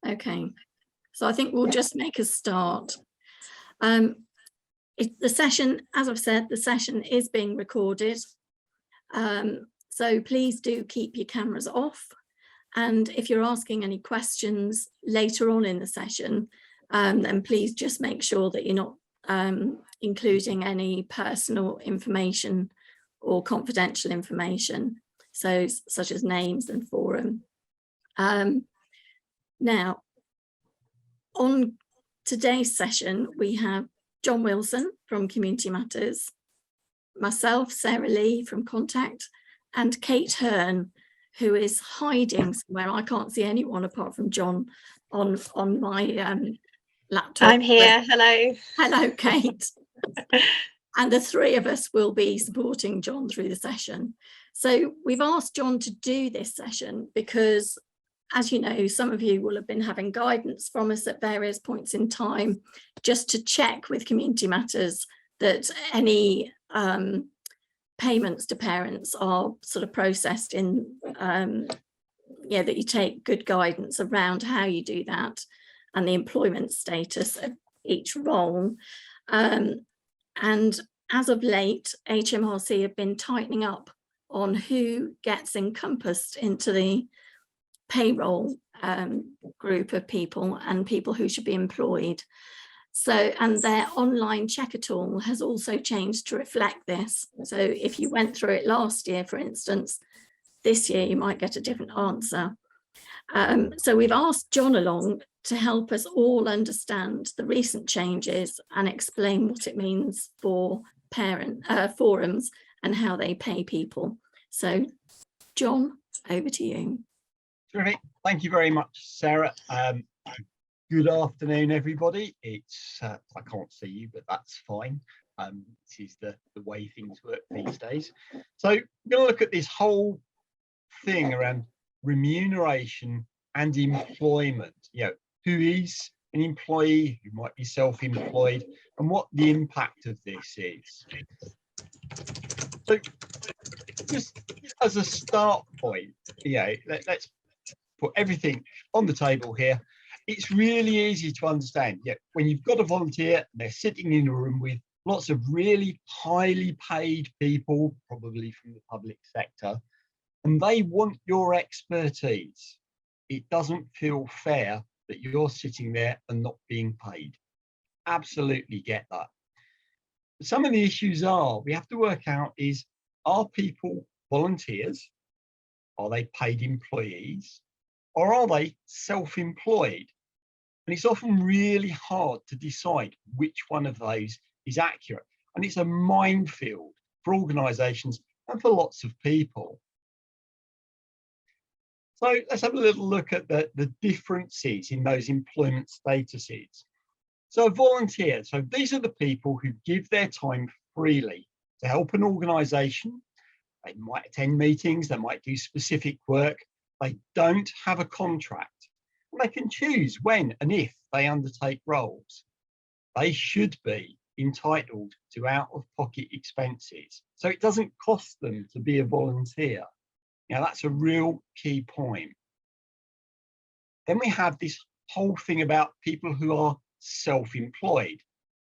Okay, so I think we'll just make a start. The session, as I've said, the session is being recorded. So please do keep your cameras off. And if you're asking any questions later on in the session, then please just make sure that you're not including any personal information or confidential information, so such as names and forum. Now, on today's session, we have John Wilson from Community Matters, myself, Sarah Lee from Contact, and Kate Hearn, who is hiding somewhere. I can't see anyone apart from John on my laptop. I'm here. Hello. Hello, Kate. And the three of us will be supporting John through the session. So we've asked John to do this session because, as you know, some of you will have been having guidance from us at various points in time, just to check with Community Matters that any payments to parents are sort of processed in, that you take good guidance around how you do that and the employment status of each role. And as of late, HMRC have been tightening up on who gets encompassed into the payroll group of people and people who should be employed. So, and their online checker tool has also changed to reflect this. So if you went through it last year, for instance, this year you might get a different answer. So we've asked John along to help us all understand the recent changes and explain what it means for parent forums and how they pay people. So John, over to you. Terrific. Thank you very much, Sarah. Good afternoon, everybody. It's I can't see you, but that's fine. This is the way things work these days. So we're going to look at this whole thing around remuneration and employment. Who is an employee, who might be self-employed, and what the impact of this is. So just as a start point, let's put everything on the table here. It's really easy to understand. When you've got a volunteer, they're sitting in a room with lots of really highly paid people, probably from the public sector, and they want your expertise. It doesn't feel fair that you're sitting there and not being paid. Absolutely get that. Some of the issues we have to work out is, are people volunteers? Are they paid employees? Or are they self-employed? And it's often really hard to decide which one of those is accurate. And it's a minefield for organisations and for lots of people. So let's have a little look at the differences in those employment statuses. So a volunteer, so these are the people who give their time freely to help an organisation. They might attend meetings, they might do specific work. They don't have a contract. They can choose when and if they undertake roles. They should be entitled to out-of-pocket expenses, so it doesn't cost them to be a volunteer. Now, that's a real key point. Then we have this whole thing about people who are self-employed.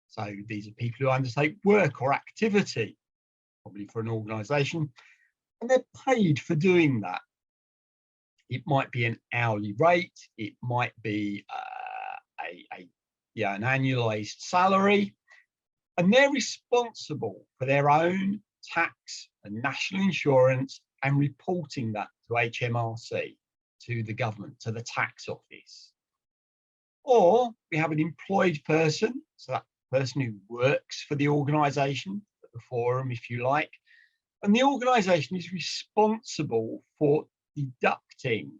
So these are people who undertake work or activity, probably for an organisation, and they're paid for doing that. It might be an hourly rate, it might be an annualised salary, and they're responsible for their own tax and national insurance and reporting that to HMRC, to the government, to the tax office. Or we have an employed person, so that person who works for the organisation, the forum if you like, and the organisation is responsible for deducting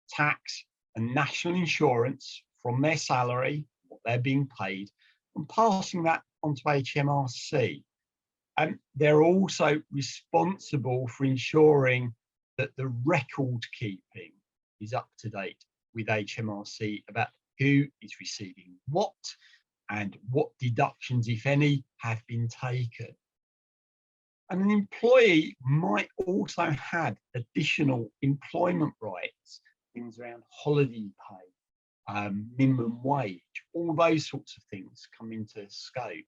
tax and national insurance from their salary, what they're being paid, and passing that on to HMRC. And they're also responsible for ensuring that the record keeping is up to date with HMRC about who is receiving what and what deductions, if any, have been taken. And an employee might also have additional employment rights, things around holiday pay, minimum wage, all those sorts of things come into scope.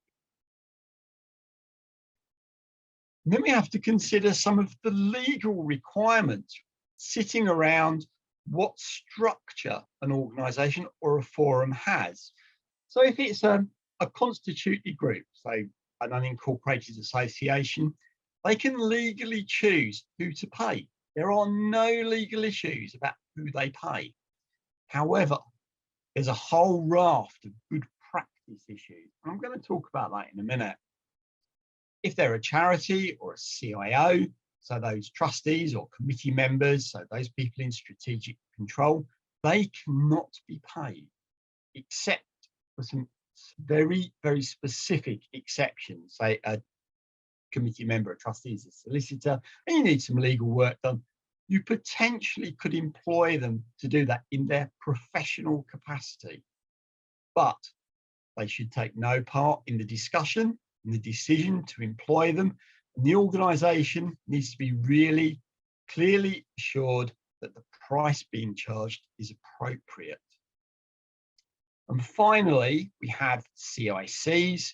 And then we have to consider some of the legal requirements sitting around what structure an organisation or a forum has. So if it's a constituted group, so an unincorporated association, they can legally choose who to pay. There are no legal issues about who they pay. However, there's a whole raft of good practice issues. And I'm going to talk about that in a minute. If they're a charity or a CIO, so those trustees or committee members, so those people in strategic control, they cannot be paid except for some very, very specific exceptions. Say a committee member, a trustee is a solicitor, and you need some legal work done. You potentially could employ them to do that in their professional capacity, but they should take no part in the discussion, in the decision to employ them. And the organisation needs to be really clearly assured that the price being charged is appropriate. And finally, we have CICs,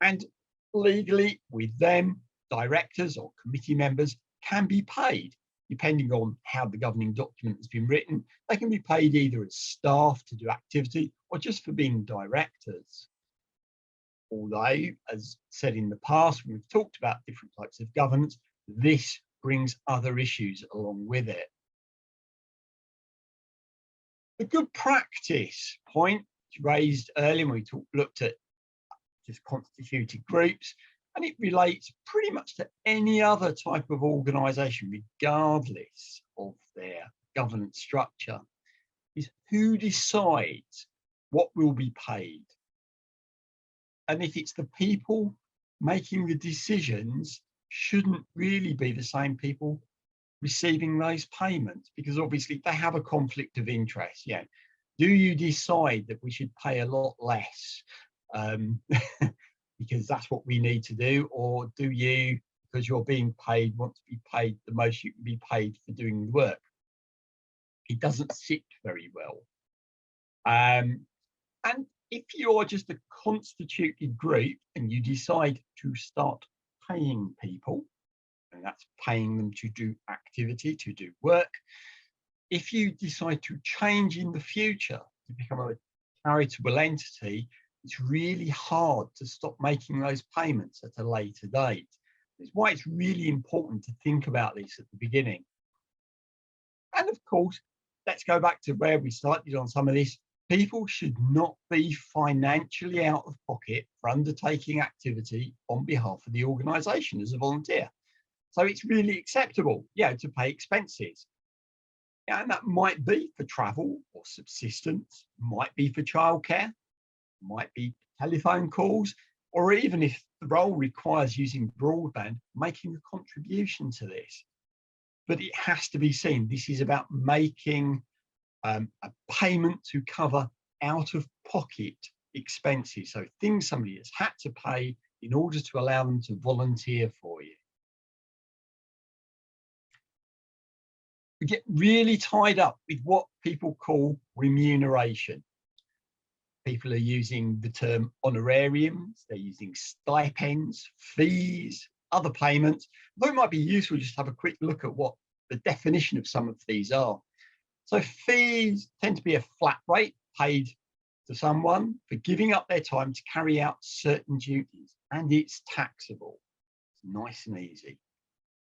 and legally with them, directors or committee members can be paid, depending on how the governing document has been written. They can be paid either as staff to do activity or just for being directors. Although, as said in the past, when we've talked about different types of governance, this brings other issues along with it. The good practice point raised earlier when we looked at just constituted groups, and it relates pretty much to any other type of organisation, regardless of their governance structure, is who decides what will be paid. And if it's the people making the decisions, shouldn't really be the same people receiving those payments, because obviously they have a conflict of interest. Yeah, do you decide that we should pay a lot less because that's what we need to do, or do you, because you're being paid, want to be paid the most you can be paid for doing the work? It doesn't sit very well. And if you're just a constituted group and you decide to start paying people, and that's paying them to do activity, to do work, if you decide to change in the future to become a charitable entity, it's really hard to stop making those payments at a later date. That's why it's really important to think about this at the beginning. And of course, let's go back to where we started on some of this. People should not be financially out of pocket for undertaking activity on behalf of the organisation as a volunteer. So it's really acceptable, to pay expenses. And that might be for travel or subsistence, might be for childcare, might be telephone calls, or even if the role requires using broadband, making a contribution to this. But it has to be seen, this is about making a payment to cover out-of-pocket expenses. So things somebody has had to pay in order to allow them to volunteer for you. We get really tied up with what people call remuneration. People are using the term honorariums, they're using stipends, fees, other payments. I thought it might be useful just to have a quick look at what the definition of some of these are. So fees tend to be a flat rate paid to someone for giving up their time to carry out certain duties, and it's taxable. It's nice and easy.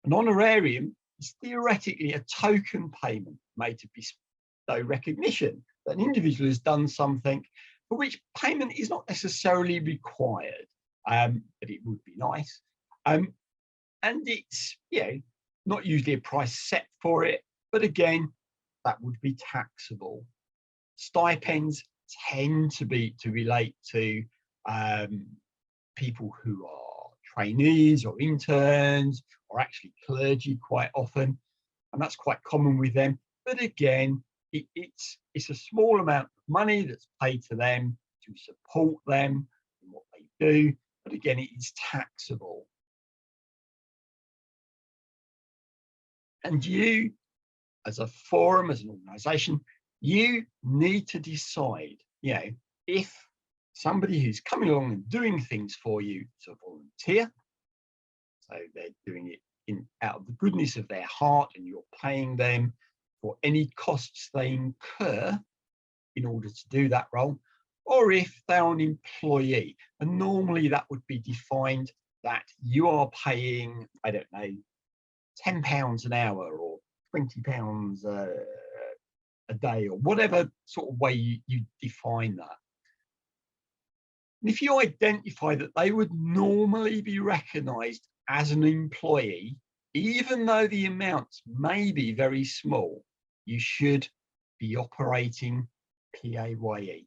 An honorarium is theoretically a token payment made to bestow recognition that an individual has done something for which payment is not necessarily required, but it would be nice. And it's not usually a price set for it, but again, that would be taxable. Stipends tend to relate to people who are trainees or interns, or actually clergy quite often, and that's quite common with them. But again, it's a small amount of money that's paid to them to support them in what they do, but again, it is taxable. And you, as a forum, as an organisation, you need to decide, if somebody who's coming along and doing things for you is a volunteer, so they're doing it out of the goodness of their heart, and you're paying them for any costs they incur in order to do that role, or if they're an employee. And normally that would be defined that you are paying, I don't know, £10 an hour or £20 a day, or whatever sort of way you define that. And if you identify that they would normally be recognised as an employee, even though the amounts may be very small, you should be operating PAYE.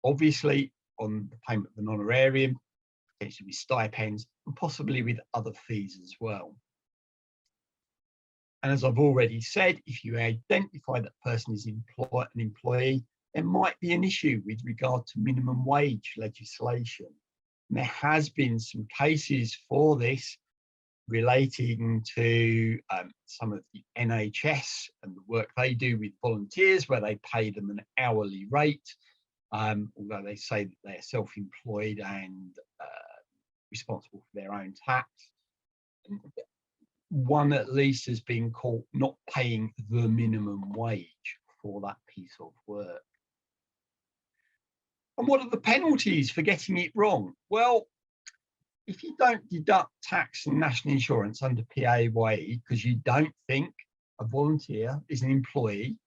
Obviously, on the payment of an honorarium, potentially with stipends, and possibly with other fees as well. And as I've already said, if you identify that person is an employee, there might be an issue with regard to minimum wage legislation. And there has been some cases for this relating to some of the NHS and the work they do with volunteers, where they pay them an hourly rate, although they say that they're self-employed and responsible for their own tax. One at least has been caught not paying the minimum wage for that piece of work. And what are the penalties for getting it wrong? Well, if you don't deduct tax and national insurance under PAYE because you don't think a volunteer is an employee,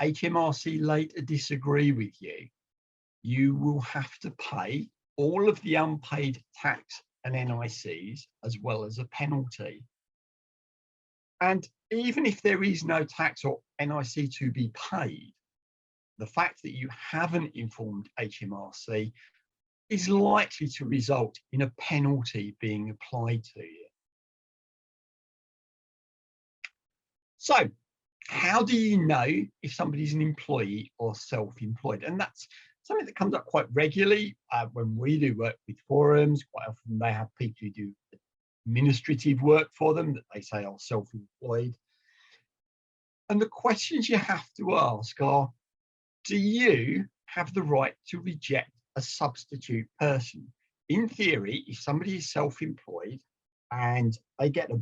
HMRC later disagree with you, you will have to pay all of the unpaid tax and NICs as well as a penalty. And even if there is no tax or NIC to be paid, the fact that you haven't informed HMRC is likely to result in a penalty being applied to you. So, how do you know if somebody's an employee or self-employed? And that's something that comes up quite regularly when we do work with forums. Quite often they have people who do administrative work for them that they say are self-employed. And the questions you have to ask are, do you have the right to reject a substitute person? In theory, if somebody is self-employed and they get a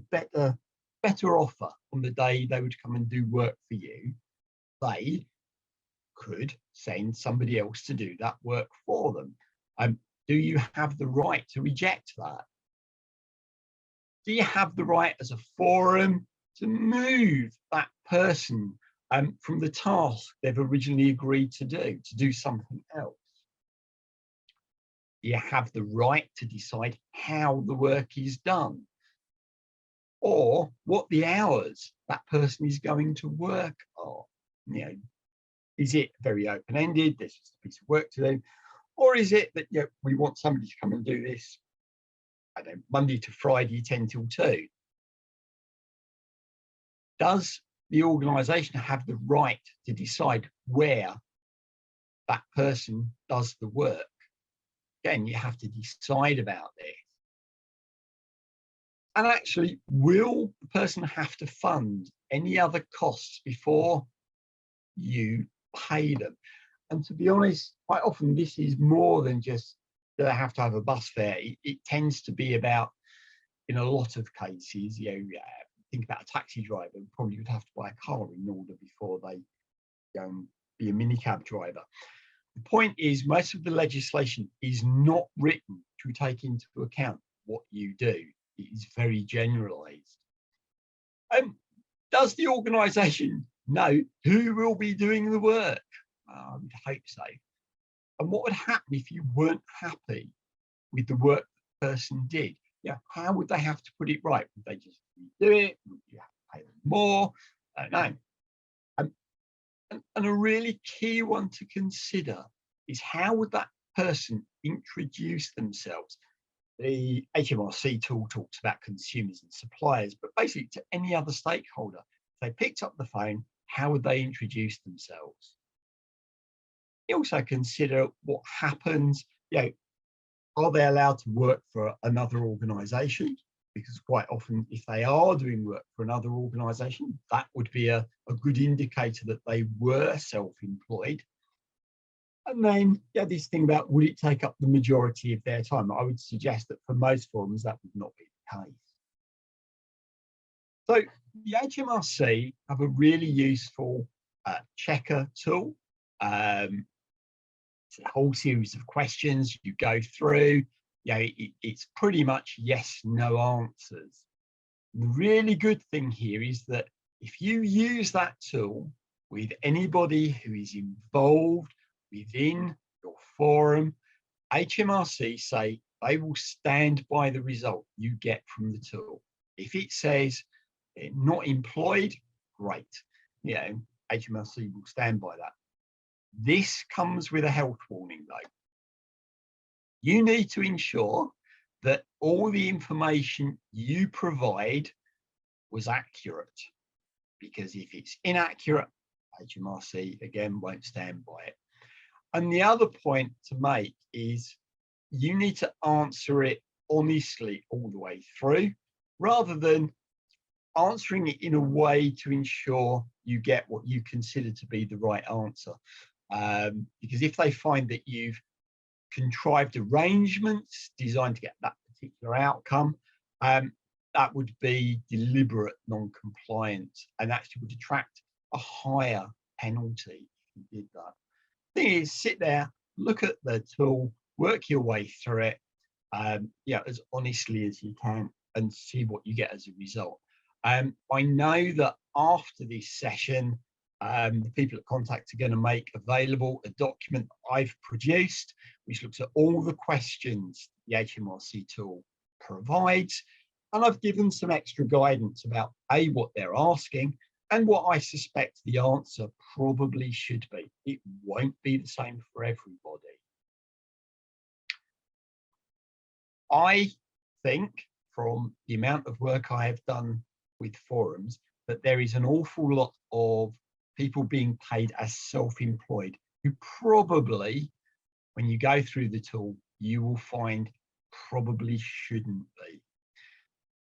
better offer on the day they would come and do work for you, they could send somebody else to do that work for them. Do you have the right to reject that? Do you have the right as a forum to move that person from the task they've originally agreed to do something else? You have the right to decide how the work is done, or what the hours that person is going to work are. Is it very open-ended? There's just a piece of work to do, or is it that we want somebody to come and do this, I don't know, Monday to Friday, 10 till 2? Does the organisation have the right to decide where that person does the work? Again, you have to decide about this. And actually, will the person have to fund any other costs before you pay them? And to be honest, quite often this is more than just that they have to have a bus fare. It tends to be about, in a lot of cases, think about a taxi driver, probably would have to buy a car in order before they go and be a minicab driver. The point is, most of the legislation is not written to take into account what you do. It is very generalised. Does the organisation know who will be doing the work? I would hope so. And what would happen if you weren't happy with the work the person did? How would they have to put it right? Would they just do it? Would you have to pay them more? I don't know. And a really key one to consider is, how would that person introduce themselves? The HMRC tool talks about consumers and suppliers, but basically to any other stakeholder. If they picked up the phone, how would they introduce themselves? You also consider what happens, are they allowed to work for another organisation? because quite often if they are doing work for another organisation, that would be a good indicator that they were self-employed. And then this thing about, would it take up the majority of their time? I would suggest that for most forums that would not be the case. So the HMRC have a really useful checker tool. It's a whole series of questions you go through. It's pretty much yes, no answers. And the really good thing here is that if you use that tool with anybody who is involved within your forum, HMRC say they will stand by the result you get from the tool. If it says not employed, great. HMRC will stand by that. This comes with a health warning though. You need to ensure that all the information you provide was accurate, because if it's inaccurate, HMRC again won't stand by it. And the other point to make is you need to answer it honestly all the way through, rather than answering it in a way to ensure you get what you consider to be the right answer. Because if they find that you've contrived arrangements designed to get that particular outcome, that would be deliberate non-compliance and actually would attract a higher penalty if you did that. The thing is, sit there, look at the tool, work your way through it, as honestly as you can, and see what you get as a result. I know that after this session, the people at Contact are going to make available a document I've produced, which looks at all the questions the HMRC tool provides. And I've given some extra guidance about what they're asking and what I suspect the answer probably should be. It won't be the same for everybody. I think from the amount of work I have done with forums that there is an awful lot of people being paid as self-employed who probably, when you go through the tool, you will find probably shouldn't be.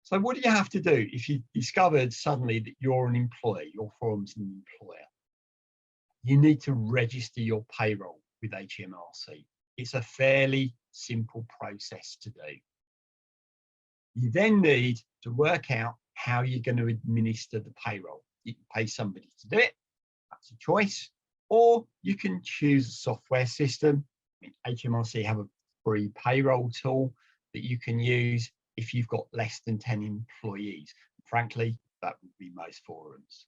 So what do you have to do if you discovered suddenly that you're an employee, your forum's an employer? You need to register your payroll with HMRC. It's a fairly simple process to do. You then need to work out how you're going to administer the payroll. You can pay somebody to do it, that's a choice, or you can choose a software system. HMRC have a free payroll tool that you can use if you've got less than 10 employees. Frankly, that would be most forums,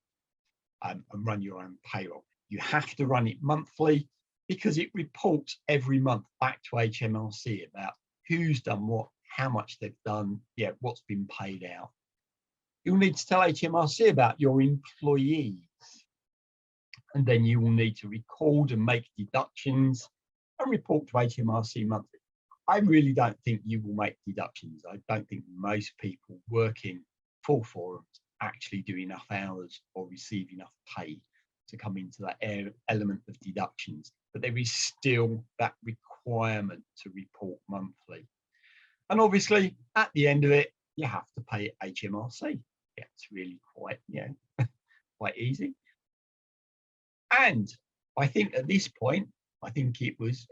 and run your own payroll. You have to run it monthly because it reports every month back to HMRC about who's done what, how much they've done, what's been paid out. You'll need to tell HMRC about your employees, and then you will need to record and make deductions and report to HMRC monthly. I really don't think you will make deductions. I don't think most people working for forums actually do enough hours or receive enough pay to come into that element of deductions, but there is still that requirement to report monthly. And obviously at the end of it, you have to pay HMRC. It's really quite, quite easy. And I think at this point, I think it was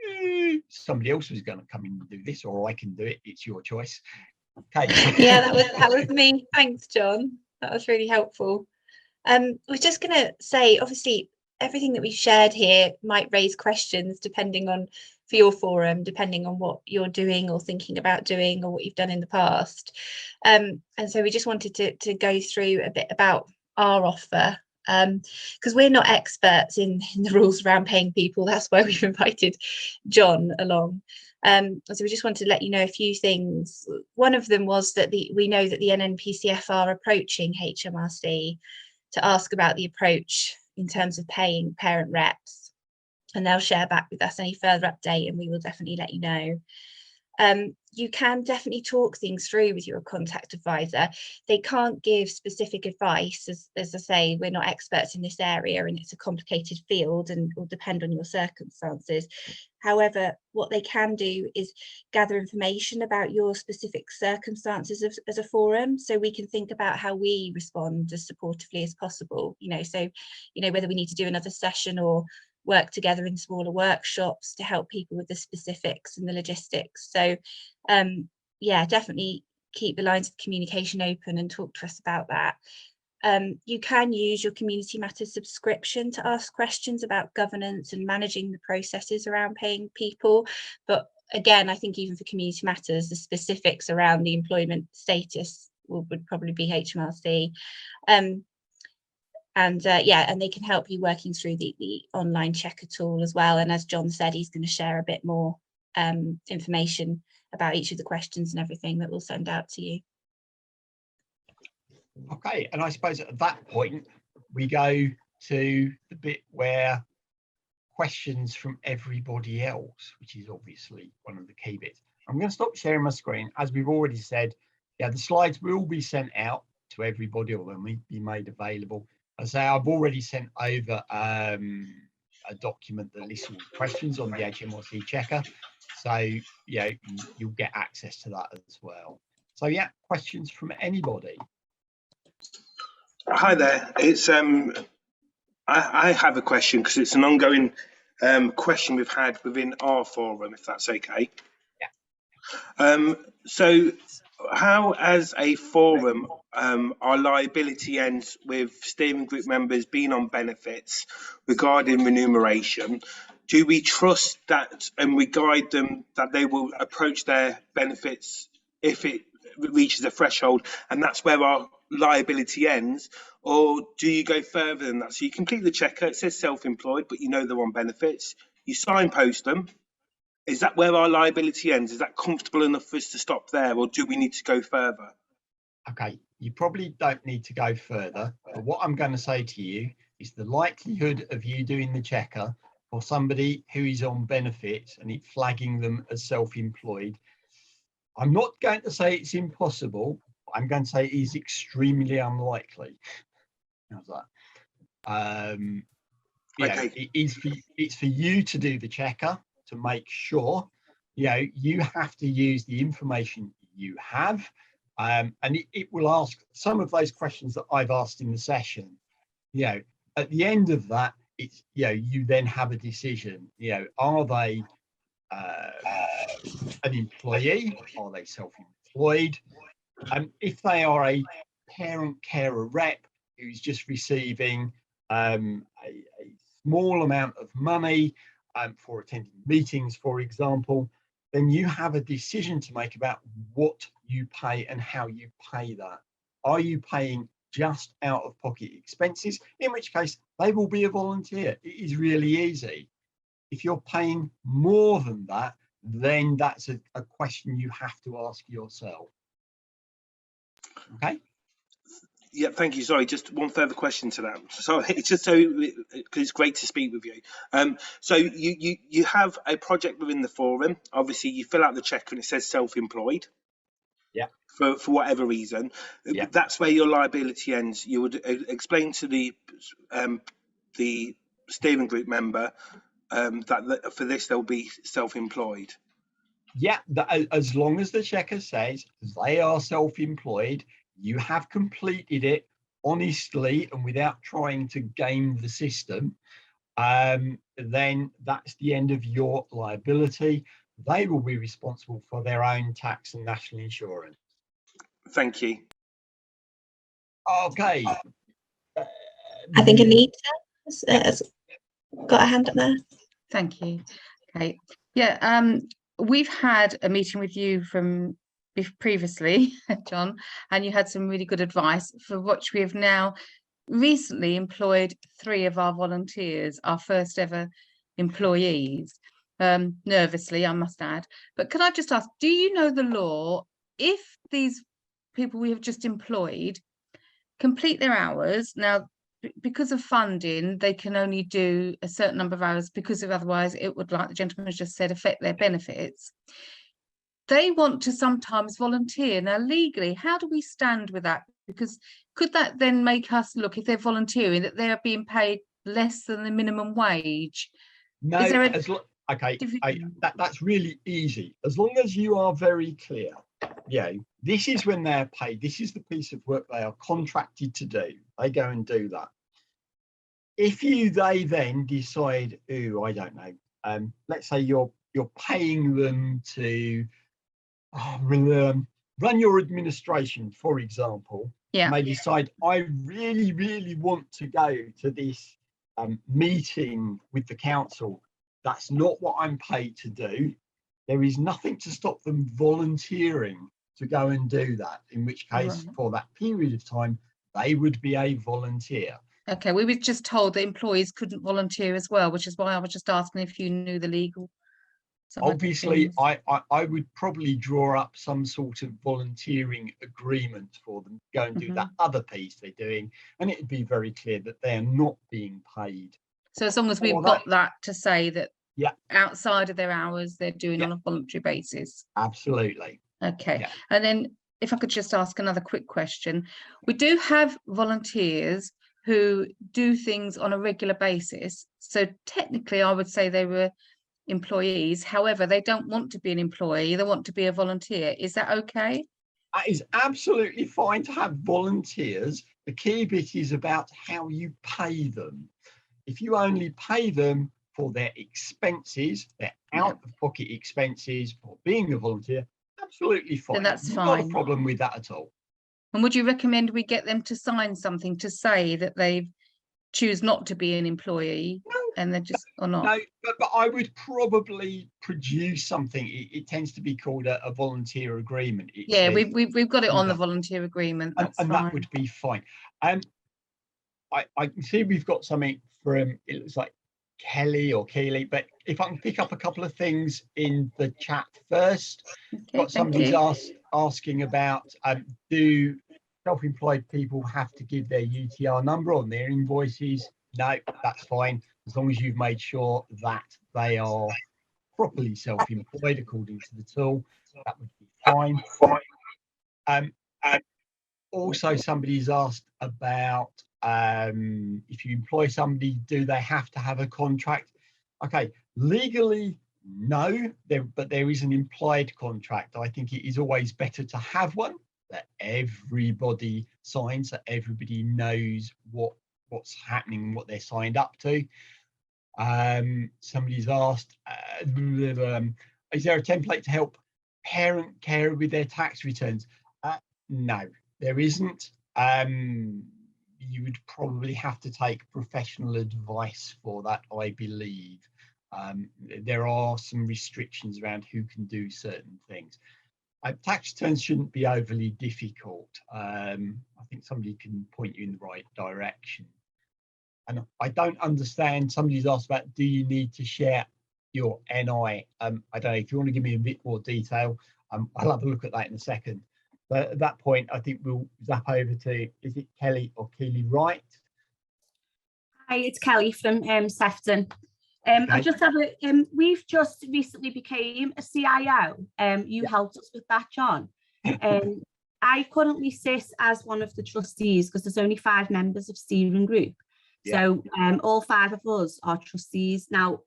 somebody else was going to come in and do this, or I can do it. It's your choice. Okay. Yeah, that was me. Thanks, John. That was really helpful. I was just going to say, obviously, everything that we've shared here might raise questions depending on, for your forum, depending on what you're doing or thinking about doing or what you've done in the past. And so we just wanted to go through a bit about our offer, because we're not experts in the rules around paying people. That's why we've invited John along. So we just wanted to let you know a few things. One of them was that we know that the NNPCF are approaching HMRC to ask about the approach in terms of paying parent reps, and they'll share back with us any further update, and we will definitely let you know. you can definitely talk things through with your contact advisor. They can't give specific advice, as I say, we're not experts in this area and it's a complicated field and will depend on your circumstances. However, what they can do is gather information about your specific circumstances as a forum, so we can think about how we respond as supportively as possible. So whether we need to do another session or work together in smaller workshops to help people with the specifics and the logistics. So yeah, definitely keep the lines of communication open and talk to us about that. You can use your Community Matters subscription to ask questions about governance and managing the processes around paying people. But again, I think even for Community Matters, the specifics around the employment status would probably be HMRC. And they can help you working through the online checker tool as well. And as John said, he's going to share a bit more information about each of the questions and everything that we'll send out to you. Okay, and I suppose at that point we go to the bit where questions from everybody else, which is obviously one of the key bits. I'm going to stop sharing my screen. As we've already said, yeah, the slides will be sent out to everybody, or they'll be made available. I say I've already sent over a document that lists all the questions on the HMRC checker, so yeah, you'll get access to that as well. So yeah, questions from anybody. Hi there. It's I have a question because it's an ongoing question we've had within our forum, if that's okay. Yeah. So how, as a forum, our liability ends with steering group members being on benefits regarding remuneration? Do we trust that and we guide them that they will approach their benefits if it reaches a threshold, and that's where our liability ends? Or do you go further than that? So you complete the checker, it says self-employed, but you know they're on benefits, you signpost them. Is that where our liability ends? Is that comfortable enough for us to stop there, or do we need to go further? Okay, you probably don't need to go further, but what I'm going to say to you is the likelihood of you doing the checker for somebody who is on benefits and it flagging them as self-employed, I'm not going to say it's impossible, I'm going to say it is extremely unlikely. How's that? Okay. It's for you to do the checker to make sure, you have to use the information you have, and it will ask some of those questions that I've asked in the session. At the end of that, it's, you then have a decision. Are they an employee? Are they self-employed? If they are a parent carer rep who's just receiving a small amount of money for attending meetings, for example, then you have a decision to make about what you pay and how you pay that. Are you paying just out of pocket expenses? In which case they will be a volunteer. It is really easy. If you're paying more than that, then that's a question you have to ask yourself. Okay. Yeah, thank you. Sorry, just one further question to that. So it's just because it's great to speak with you. So you have a project within the forum. Obviously, you fill out the checker and it says self-employed. Yeah. For whatever reason, yeah. That's where your liability ends. You would explain to the steering group member that for this they'll be self-employed. Yeah, as long as the checker says they are self-employed, you have completed it honestly and without trying to game the system, then that's the end of your liability. They will be responsible for their own tax and national insurance. Thank you. Okay. I think Anita has got a hand up there. Thank you. Okay. Yeah, we've had a meeting with you from previously, John, and you had some really good advice, for which we have now recently employed 3 of our volunteers, our first ever employees, nervously, I must add. But can I just ask, do you know the law? If these people we have just employed complete their hours, now because of funding, they can only do a certain number of hours, because of otherwise it would, like the gentleman has just said, affect their benefits. they want to sometimes volunteer. Now, legally, how do we stand with that? Because could that then make us look, if they're volunteering, that they are being paid less than the minimum wage? No, Is there a okay, division? that's really easy. As long as you are very clear, this is when they're paid. This is the piece of work they are contracted to do. They go and do that. If they then decide, I don't know, let's say you're paying them to run your administration, for example. Yeah. And they decide, I really, really want to go to this meeting with the council. That's not what I'm paid to do. There is nothing to stop them volunteering to go and do that, in which case, Right. for that period of time, they would be a volunteer. Okay, we were just told that employees couldn't volunteer as well, which is why I was just asking if you knew the legal side of Obviously, things. I would probably draw up some sort of volunteering agreement for them to go and do that other piece they're doing, and it'd be very clear that they're not being paid. So as long as we've for got that to say that Yeah. outside of their hours, they're doing Yeah. on a voluntary basis. Absolutely. Okay. Yeah. And then if I could just ask another quick question. We do have volunteers who do things on a regular basis. So technically, I would say they were employees. However, they don't want to be an employee. They want to be a volunteer. Is that okay? That is absolutely fine to have volunteers. The key bit is about how you pay them. If you only pay them for their expenses, their out-of-pocket expenses for being a volunteer, absolutely fine. Then that's Not a fine. problem with that at all. And would you recommend we get them to sign something to say that they choose not to be an employee and they're just or not? No, but I would probably produce something. It tends to be called a volunteer agreement. It Yeah, says- we've got it on the that. volunteer agreement. and That's that fine. would be fine. I can see we've got something from, it looks like Kelly or Keely, but if I can pick up a couple of things in the chat first. Okay, Got thank somebody's you. asking about, do self-employed people have to give their UTR number on their invoices? No, that's fine, as long as you've made sure that they are properly self-employed according to the tool, that would be fine. Also, somebody's asked about if you employ somebody, do they have to have a contract? Okay, legally, no, but there is an implied contract. I think it is always better to have one that everybody signs, that everybody knows what's happening, what they're signed up to. Somebody's asked, is there a template to help parent carer with their tax returns? No, there isn't. You would probably have to take professional advice for that, I believe. There are some restrictions around who can do certain things. Tax returns shouldn't be overly difficult. I think somebody can point you in the right direction. And I don't understand, somebody's asked about, do you need to share your NI? I don't know, if you want to give me a bit more detail, I'll have a look at that in a second. But at that point, I think we'll zap over to, is it Kelly or Keely Wright? Hi, it's Kelly from Sefton. I just have we've just recently became a CIO. You helped us with that, John. I currently sit as one of the trustees because there's only 5 members of steering group. Yeah. So all 5 of us are trustees. Now,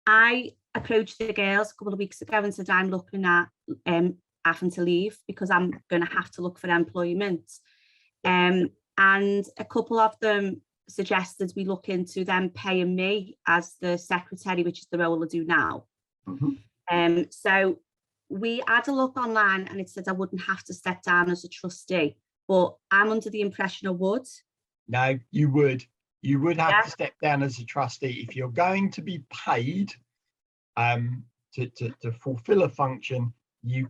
I approached the girls a couple of weeks ago and said, I'm looking at having to leave because I'm going to have to look for employment. And a couple of them suggested we look into them paying me as the secretary, which is the role I do now. So we had a look online and it said I wouldn't have to step down as a trustee, but I'm under the impression I would. No, you would. You would have to step down as a trustee if you're going to be paid to fulfill a function. You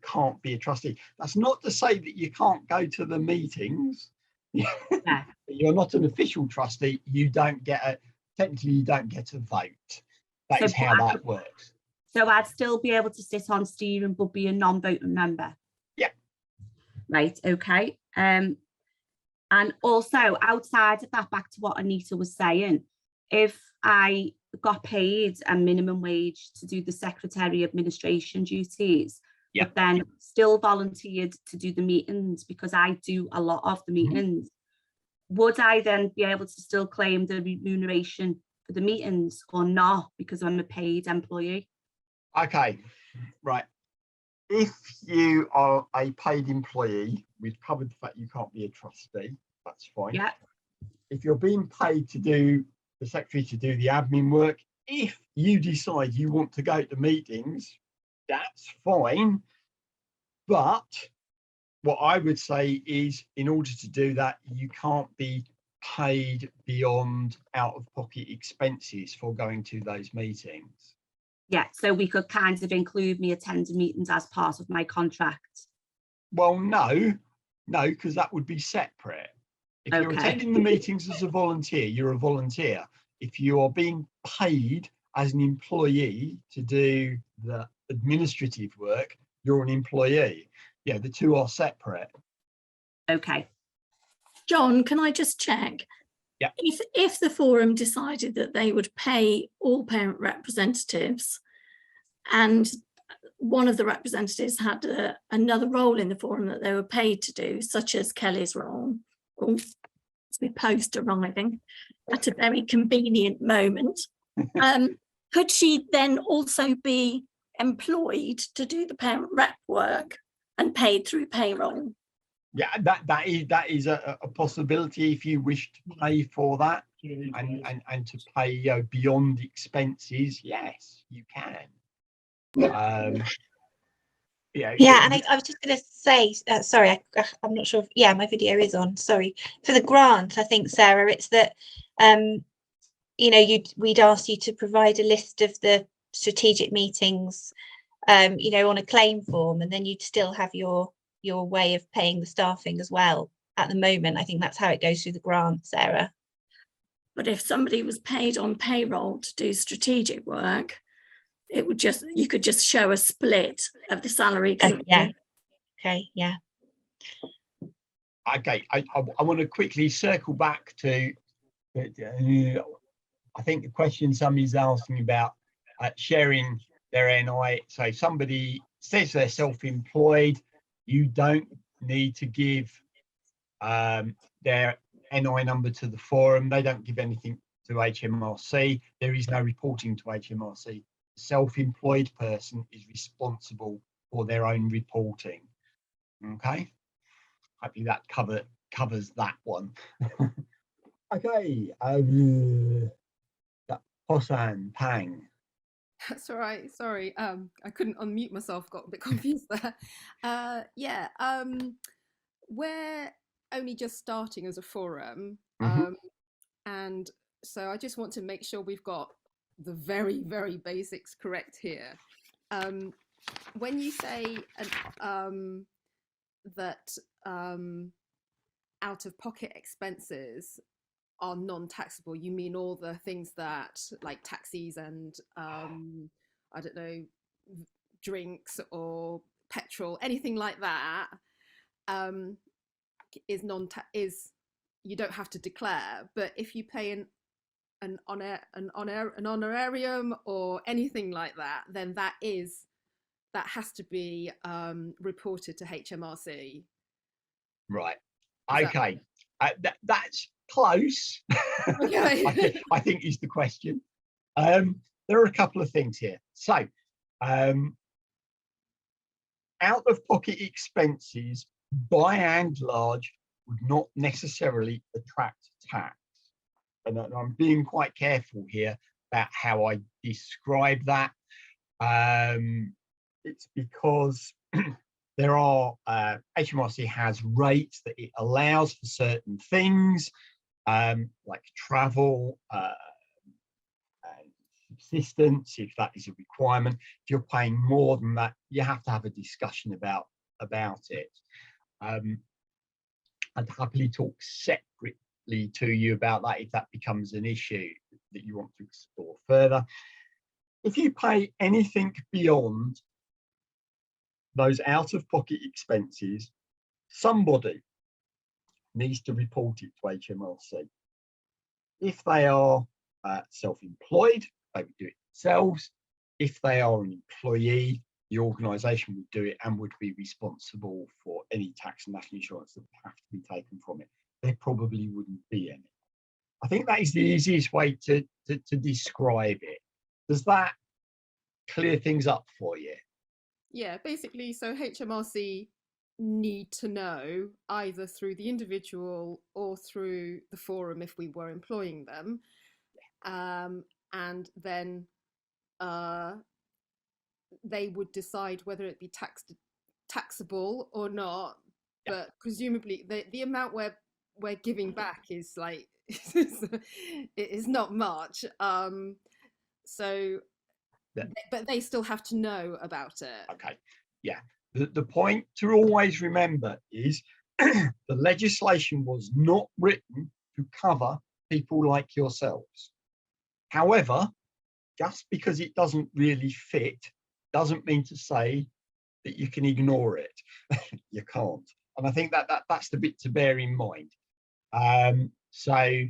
can't be a trustee. That's not to say that you can't go to the meetings. Yeah. You're not an official trustee. You don't get technically you don't get a vote. That is how that works. So I'd still be able to sit on steering but be a non-voting member. Yeah. Right, okay. And also outside of that, back to what Anita was saying, if I got paid a minimum wage to do the secretary administration duties, Yeah. but then still volunteered to do the meetings because I do a lot of the meetings. Would I then be able to still claim the remuneration for the meetings or not because I'm a paid employee? Okay, right. If you are a paid employee, we've covered the fact you can't be a trustee. That's fine. Yeah. If you're being paid to do the secretary to do the admin work, if you decide you want to go to meetings, that's fine. But what I would say is, in order to do that, you can't be paid beyond out-of-pocket expenses for going to those meetings. Yeah, so we could kind of include me attending meetings as part of my contract. Well, no, because that would be separate. If you're Okay. attending the meetings as a volunteer, you're a volunteer. If you are being paid as an employee to do the administrative work, you're an employee. Yeah, the two are separate. Okay. John, can I just check? Yeah. If the forum decided that they would pay all parent representatives, and one of the representatives had another role in the forum that they were paid to do, such as Kelly's role, or post arriving at a very convenient moment, could she then also be employed to do the parent rep work and paid through payroll? Yeah, that is a possibility if you wish to pay for that and to pay beyond expenses. Yes, you can. Yeah, and I was just going to say, sorry, I'm not sure. Yeah, my video is on. Sorry for the grant. I think, Sarah, it's that we'd ask you to provide a list of the strategic meetings, on a claim form, and then you'd still have your way of paying the staffing as well. At the moment, I think that's how it goes through the grant, Sarah. But if somebody was paid on payroll to do strategic work, you could just show a split of the salary. Yeah. Okay. Yeah. Okay. I want to quickly circle back to. I think the question somebody's asking about sharing their NI. So somebody says they're self-employed. You don't need to give their NI number to the forum. They don't give anything to HMRC. There is no reporting to HMRC. The self-employed person is responsible for their own reporting. Okay, hopefully that covers that one. Okay, Hosan Pang. That's all right. Sorry, I couldn't unmute myself. Got a bit confused there. We're only just starting as a forum, and so I just want to make sure we've got the very, very basics correct here. When you say that out-of-pocket expenses are non-taxable, you mean all the things that, like taxis and I don't know, drinks or petrol, anything like that, is you don't have to declare. But if you pay an honorarium or anything like that, then that has to be reported to HMRC. Right. Okay. That's close. Okay. I think is the question. There are a couple of things here. So, out-of-pocket expenses, by and large, would not necessarily attract tax. And I'm being quite careful here about how I describe that. It's because there are HMRC has rates that it allows for certain things, like travel and subsistence, if that is a requirement. If you're paying more than that, you have to have a discussion about it. I'd happily talk separately to you about that if that becomes an issue that you want to explore further. If you pay anything beyond those out-of-pocket expenses, somebody needs to report it to HMRC. If they are self-employed, they would do it themselves. If they are an employee, the organisation would do it and would be responsible for any tax and national insurance that would have to be taken from it. There probably wouldn't be any. I think that is the easiest way to describe it. Does that clear things up for you? Yeah, basically, so HMRC need to know either through the individual or through the forum if we were employing them, and then they would decide whether it be taxable or not. Yeah. But presumably the amount we're giving back is like it is not much. So Yeah. but they still have to know about it. Okay, yeah. The point to always remember is the legislation was not written to cover people like yourselves. However, just because it doesn't really fit doesn't mean to say that you can ignore it. You can't. And I think that's the bit to bear in mind. So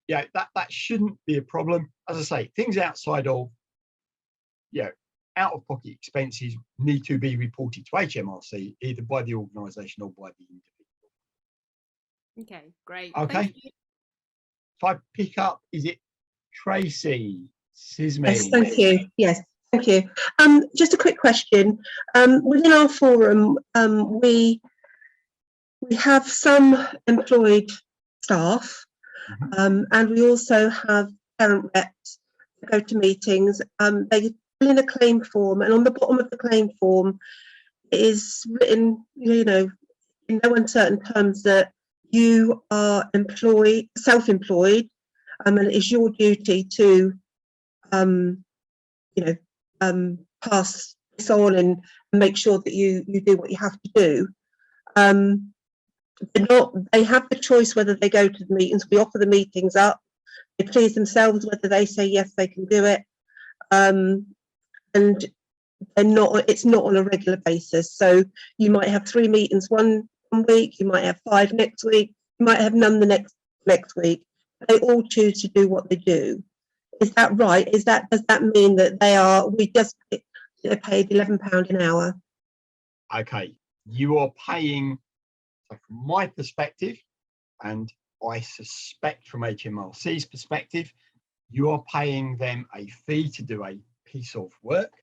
yeah, that shouldn't be a problem. As I say, things outside of, you know, out-of-pocket expenses need to be reported to HMRC either by the organisation or by the individual. Okay, great. Okay. Thank you. If I pick up, is it Tracy Sisme? Yes, thank you. Yes, thank you. Just a quick question. Within our forum, we have some employed staff, and we also have parent reps that go to meetings. They fill in a claim form, and on the bottom of the claim form it is written, you know, in no uncertain terms, that you are self-employed, and it is your duty to, pass this on and make sure that you do what you have to do. They have the choice whether they go to the meetings. We offer the meetings up. They please themselves whether they say yes, they can do it. And it's not on a regular basis. So you might have 3 meetings one week, you might have 5 next week, you might have none the next week. They all choose to do what they do. Is that right? Does that mean that they're paid £11 an hour? Okay, you are paying, so from my perspective, and I suspect from HMRC's perspective, you are paying them a fee to do a piece of work.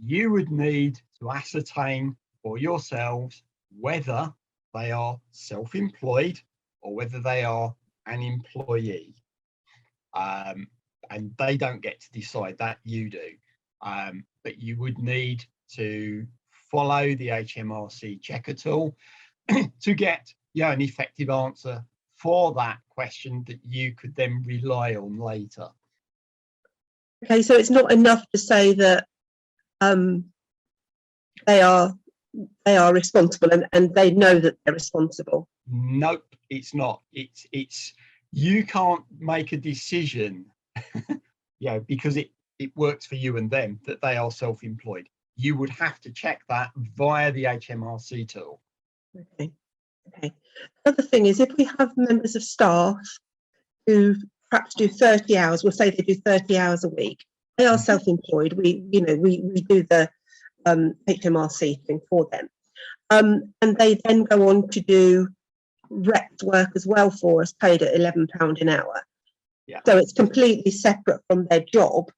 You would need to ascertain for yourselves whether they are self-employed or whether they are an employee. And they don't get to decide that, you do. But you would need to follow the HMRC checker tool to get an effective answer for that question that you could then rely on later. Okay, so it's not enough to say that they are responsible and they know that they're responsible. Nope, it's not. It's you can't make a decision because it works for you and them that they are self-employed. You would have to check that via the HMRC tool. Okay. The other thing is, if we have members of staff who perhaps do 30 hours, we'll say they do 30 hours a week, they are self-employed. We do the HMRC thing for them, and they then go on to do rep work as well for us, paid at £11 an hour. Yeah. So it's completely separate from their job.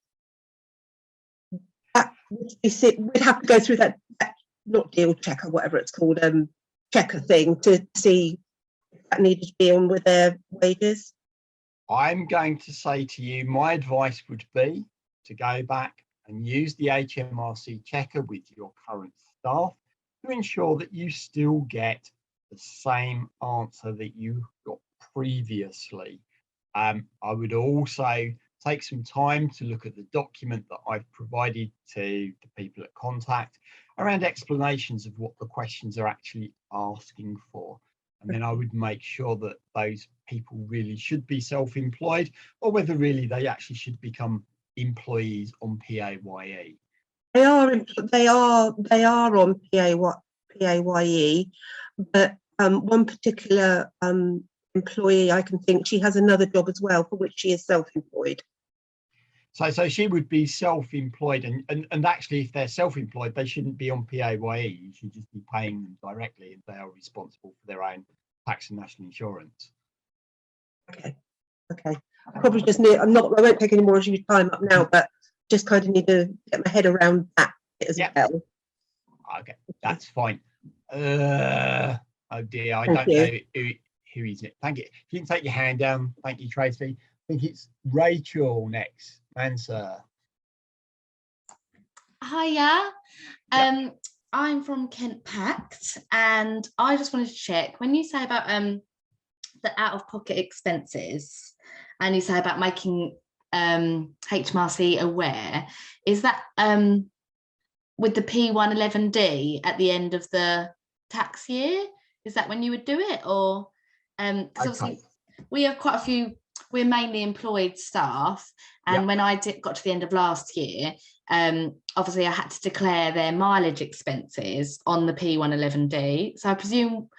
We'd have to go through that not deal checker, whatever it's called, checker thing to see if that needed to be on with their wages. I'm going to say to you, my advice would be to go back and use the HMRC checker with your current staff to ensure that you still get the same answer that you got previously. I would also take some time to look at the document that I've provided to the people at Contact around explanations of what the questions are actually asking for. And then I would make sure that those people really should be self-employed, or whether really they actually should become employees on PAYE. They are on PAYE, but one particular employee, I can think, she has another job as well for which she is self-employed. So she would be self-employed, and actually, if they're self-employed, they shouldn't be on PAYE. You should just be paying them directly, and they are responsible for their own tax and national insurance. Okay. I probably just need. I won't take any more of your time up now, but just kind of need to get my head around that bit as well. Okay, that's fine. Oh dear, I Thank don't you. know who is it. Thank you. If you can take your hand down, thank you, Tracy. I think it's Rachel next. Answer. Hiya. Yep. I'm from Kent Pact, and I just wanted to check when you say about the out-of-pocket expenses, and you say about making HMRC aware, is that with the P111D at the end of the tax year? Is that when you would do it, or because obviously we have quite a few. We're mainly employed staff, and when I got to the end of last year, obviously I had to declare their mileage expenses on the P111D. So I presume,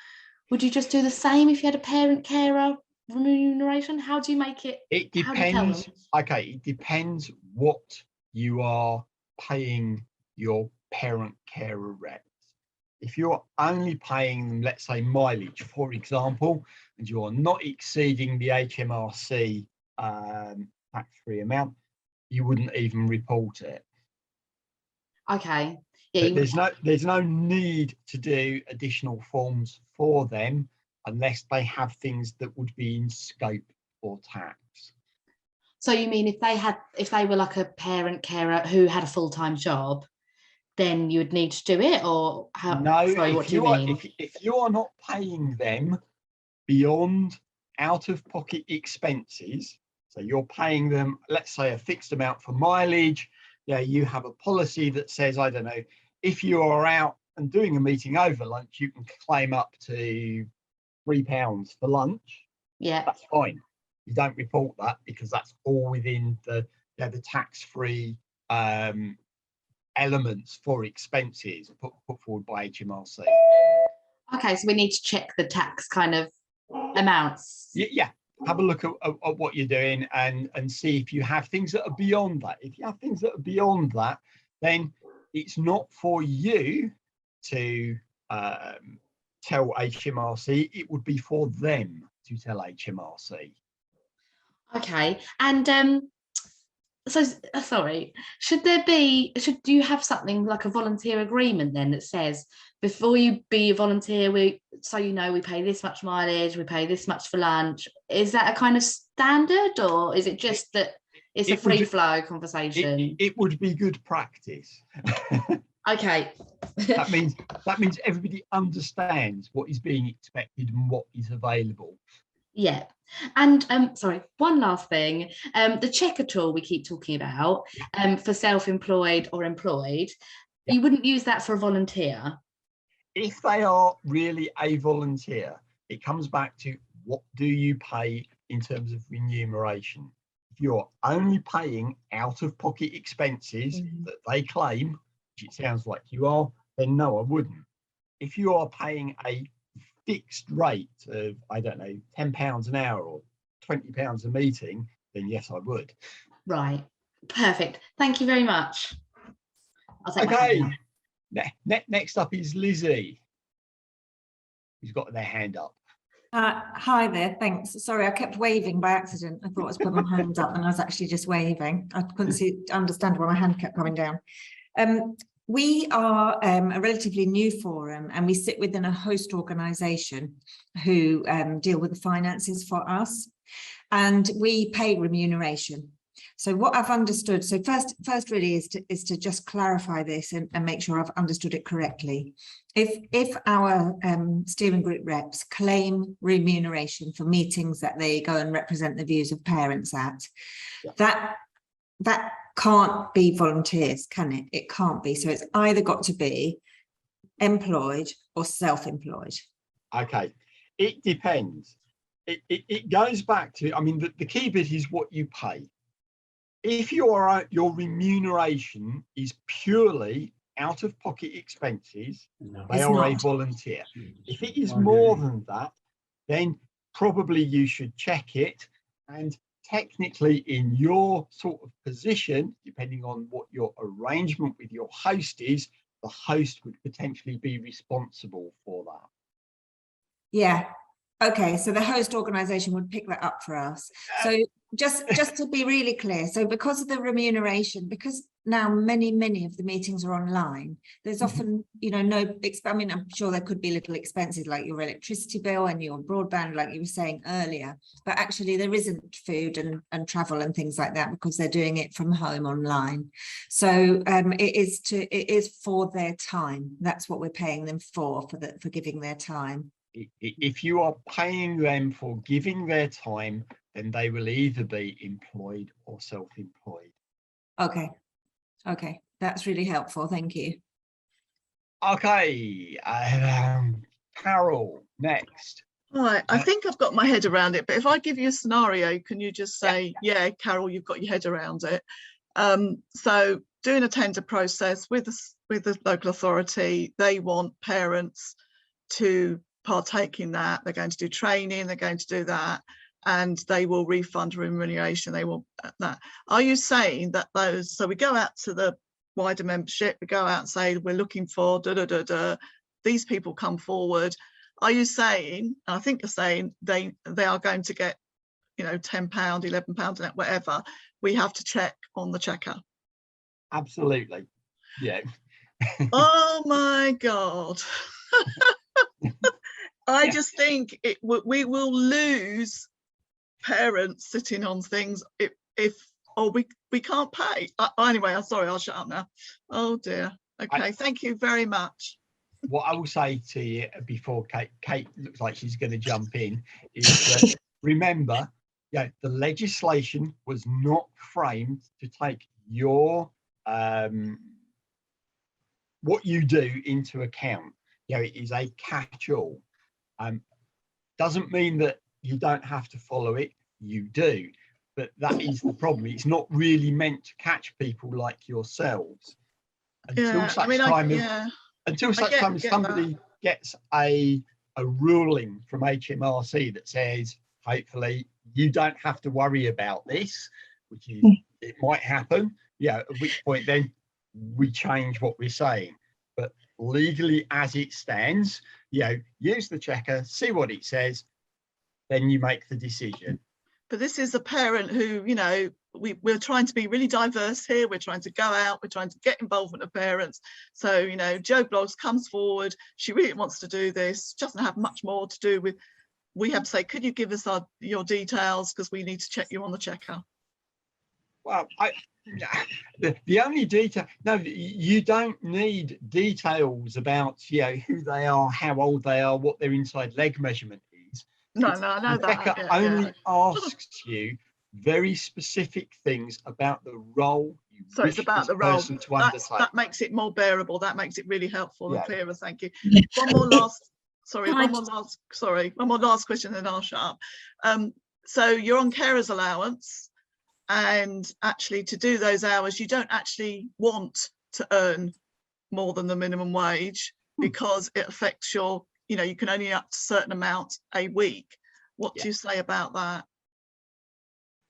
would you just do the same if you had a parent carer remuneration? How do you make it? It depends. Okay, it depends what you are paying your parent carer reps. If you're only paying them, let's say, mileage, for example, and you're not exceeding the HMRC tax-free amount, you wouldn't even report it. Okay. But there's no need to do additional forms for them unless they have things that would be in scope for tax. So you mean if they were like a parent carer who had a full-time job, then you would need to do it, or how? No, sorry, what do you mean? If you are not paying them beyond out-of-pocket expenses, so you're paying them, let's say, a fixed amount for mileage, you have a policy that says, I don't know, if you are out and doing a meeting over lunch, you can claim up to £3 for lunch. Yeah, that's fine. You don't report that because that's all within the tax-free elements for expenses put forward by HMRC. Okay, so we need to check the tax kind of amounts. Yeah, have a look at what you're doing and see if you have things that are beyond that. If you have things that are beyond that, then it's not for you to tell HMRC. It would be for them to tell HMRC. Okay, and so sorry, should you have something like a volunteer agreement then that says before you be a volunteer, we pay this much mileage, we pay this much for lunch? Is that a kind of standard, or is it just that it's a free flow conversation? It would be good practice. Okay. that means everybody understands what is being expected and what is available. Yeah. And sorry, one last thing, the checker tool we keep talking about for self-employed or employed, you wouldn't use that for a volunteer? If they are really a volunteer, it comes back to what do you pay in terms of remuneration. If you're only paying out-of-pocket expenses that they claim, which it sounds like you are, then no, I wouldn't. If you are paying a fixed rate of, I don't know, £10 an hour or £20 a meeting, then yes, I would. Right, perfect. Thank you very much. Okay, next up is Lizzie, who's got their hand up. Hi there, thanks. Sorry, I kept waving by accident. I thought I was putting my hand up and I was actually just waving. I couldn't understand why my hand kept coming down. We are a relatively new forum, and we sit within a host organisation who deal with the finances for us, and we pay remuneration. So what I've understood, so first really is to just clarify this and make sure I've understood it correctly. If our steering group reps claim remuneration for meetings that they go and represent the views of parents at, that can't be volunteers, can it? It can't be. So it's either got to be employed or self-employed. Okay, it depends. It goes back to, I mean, the key bit is what you pay. If your remuneration is purely out-of-pocket expenses, they are a volunteer. If it is more than that, then probably you should check it and technically in your sort of position, depending on what your arrangement with your host is, the host would potentially be responsible for that. Yeah. Okay, so the host organisation would pick that up for us. So just to be really clear, so because of the remuneration, because now many of the meetings are online, there's often, you know, I mean, I'm sure there could be little expenses like your electricity bill and your broadband, like you were saying earlier, but actually there isn't food and travel and things like that because they're doing it from home online. So it is for their time. That's what we're paying them for giving their time. If you are paying them for giving their time, then they will either be employed or self-employed. Okay, that's really helpful. Thank you. Okay, Carol, next. Right, I think I've got my head around it, but if I give you a scenario, can you just say, yeah, Carol, you've got your head around it? So doing a tender process with the local authority, they want parents to partake in that. They're going to do training, they're going to do that, and they will refund remuneration. They will that. Are you saying that those, so we go out to the wider membership, we go out and say we're looking for these people come forward. Are you saying, I think you're saying they are going to get, you know, £10, £11, whatever, we have to check on the checker? Absolutely, yeah. Oh my God. I just think we will lose parents sitting on things if we can't pay. Anyway, I'm sorry, I'll shut up now. Oh dear. Okay, thank you very much. What I will say to you before Kate looks like she's going to jump in is that remember, the legislation was not framed to take your what you do into account. It is a catch-all. Doesn't mean that you don't have to follow it. You do, but that is the problem. It's not really meant to catch people like yourselves until such time as somebody gets a ruling from HMRC that says, hopefully, you don't have to worry about this, which is it might happen. At which point then we change what we're saying. But legally, as it stands, use the checker, see what it says, then you make the decision. But this is a parent who, we're trying to be really diverse here. We're trying to go out, we're trying to get involvement of parents. So, Jo Blogs comes forward, she really wants to do this, doesn't have much more to do with, we have to say, could you give us your details because we need to check you on the checker? Well, the only detail, no, you don't need details about, who they are, how old they are, what their inside leg measurement is. No, I know Rebecca that. only asks you very specific things about the role you so it's about the role person to undertake. That makes it more bearable. That makes it really helpful and clearer. Thank you. Yeah. One more last question, then I'll shut up. So you're on carers allowance, and actually to do those hours, you don't actually want to earn more than the minimum wage because it affects your, you can only up to a certain amount a week. What do you say about that?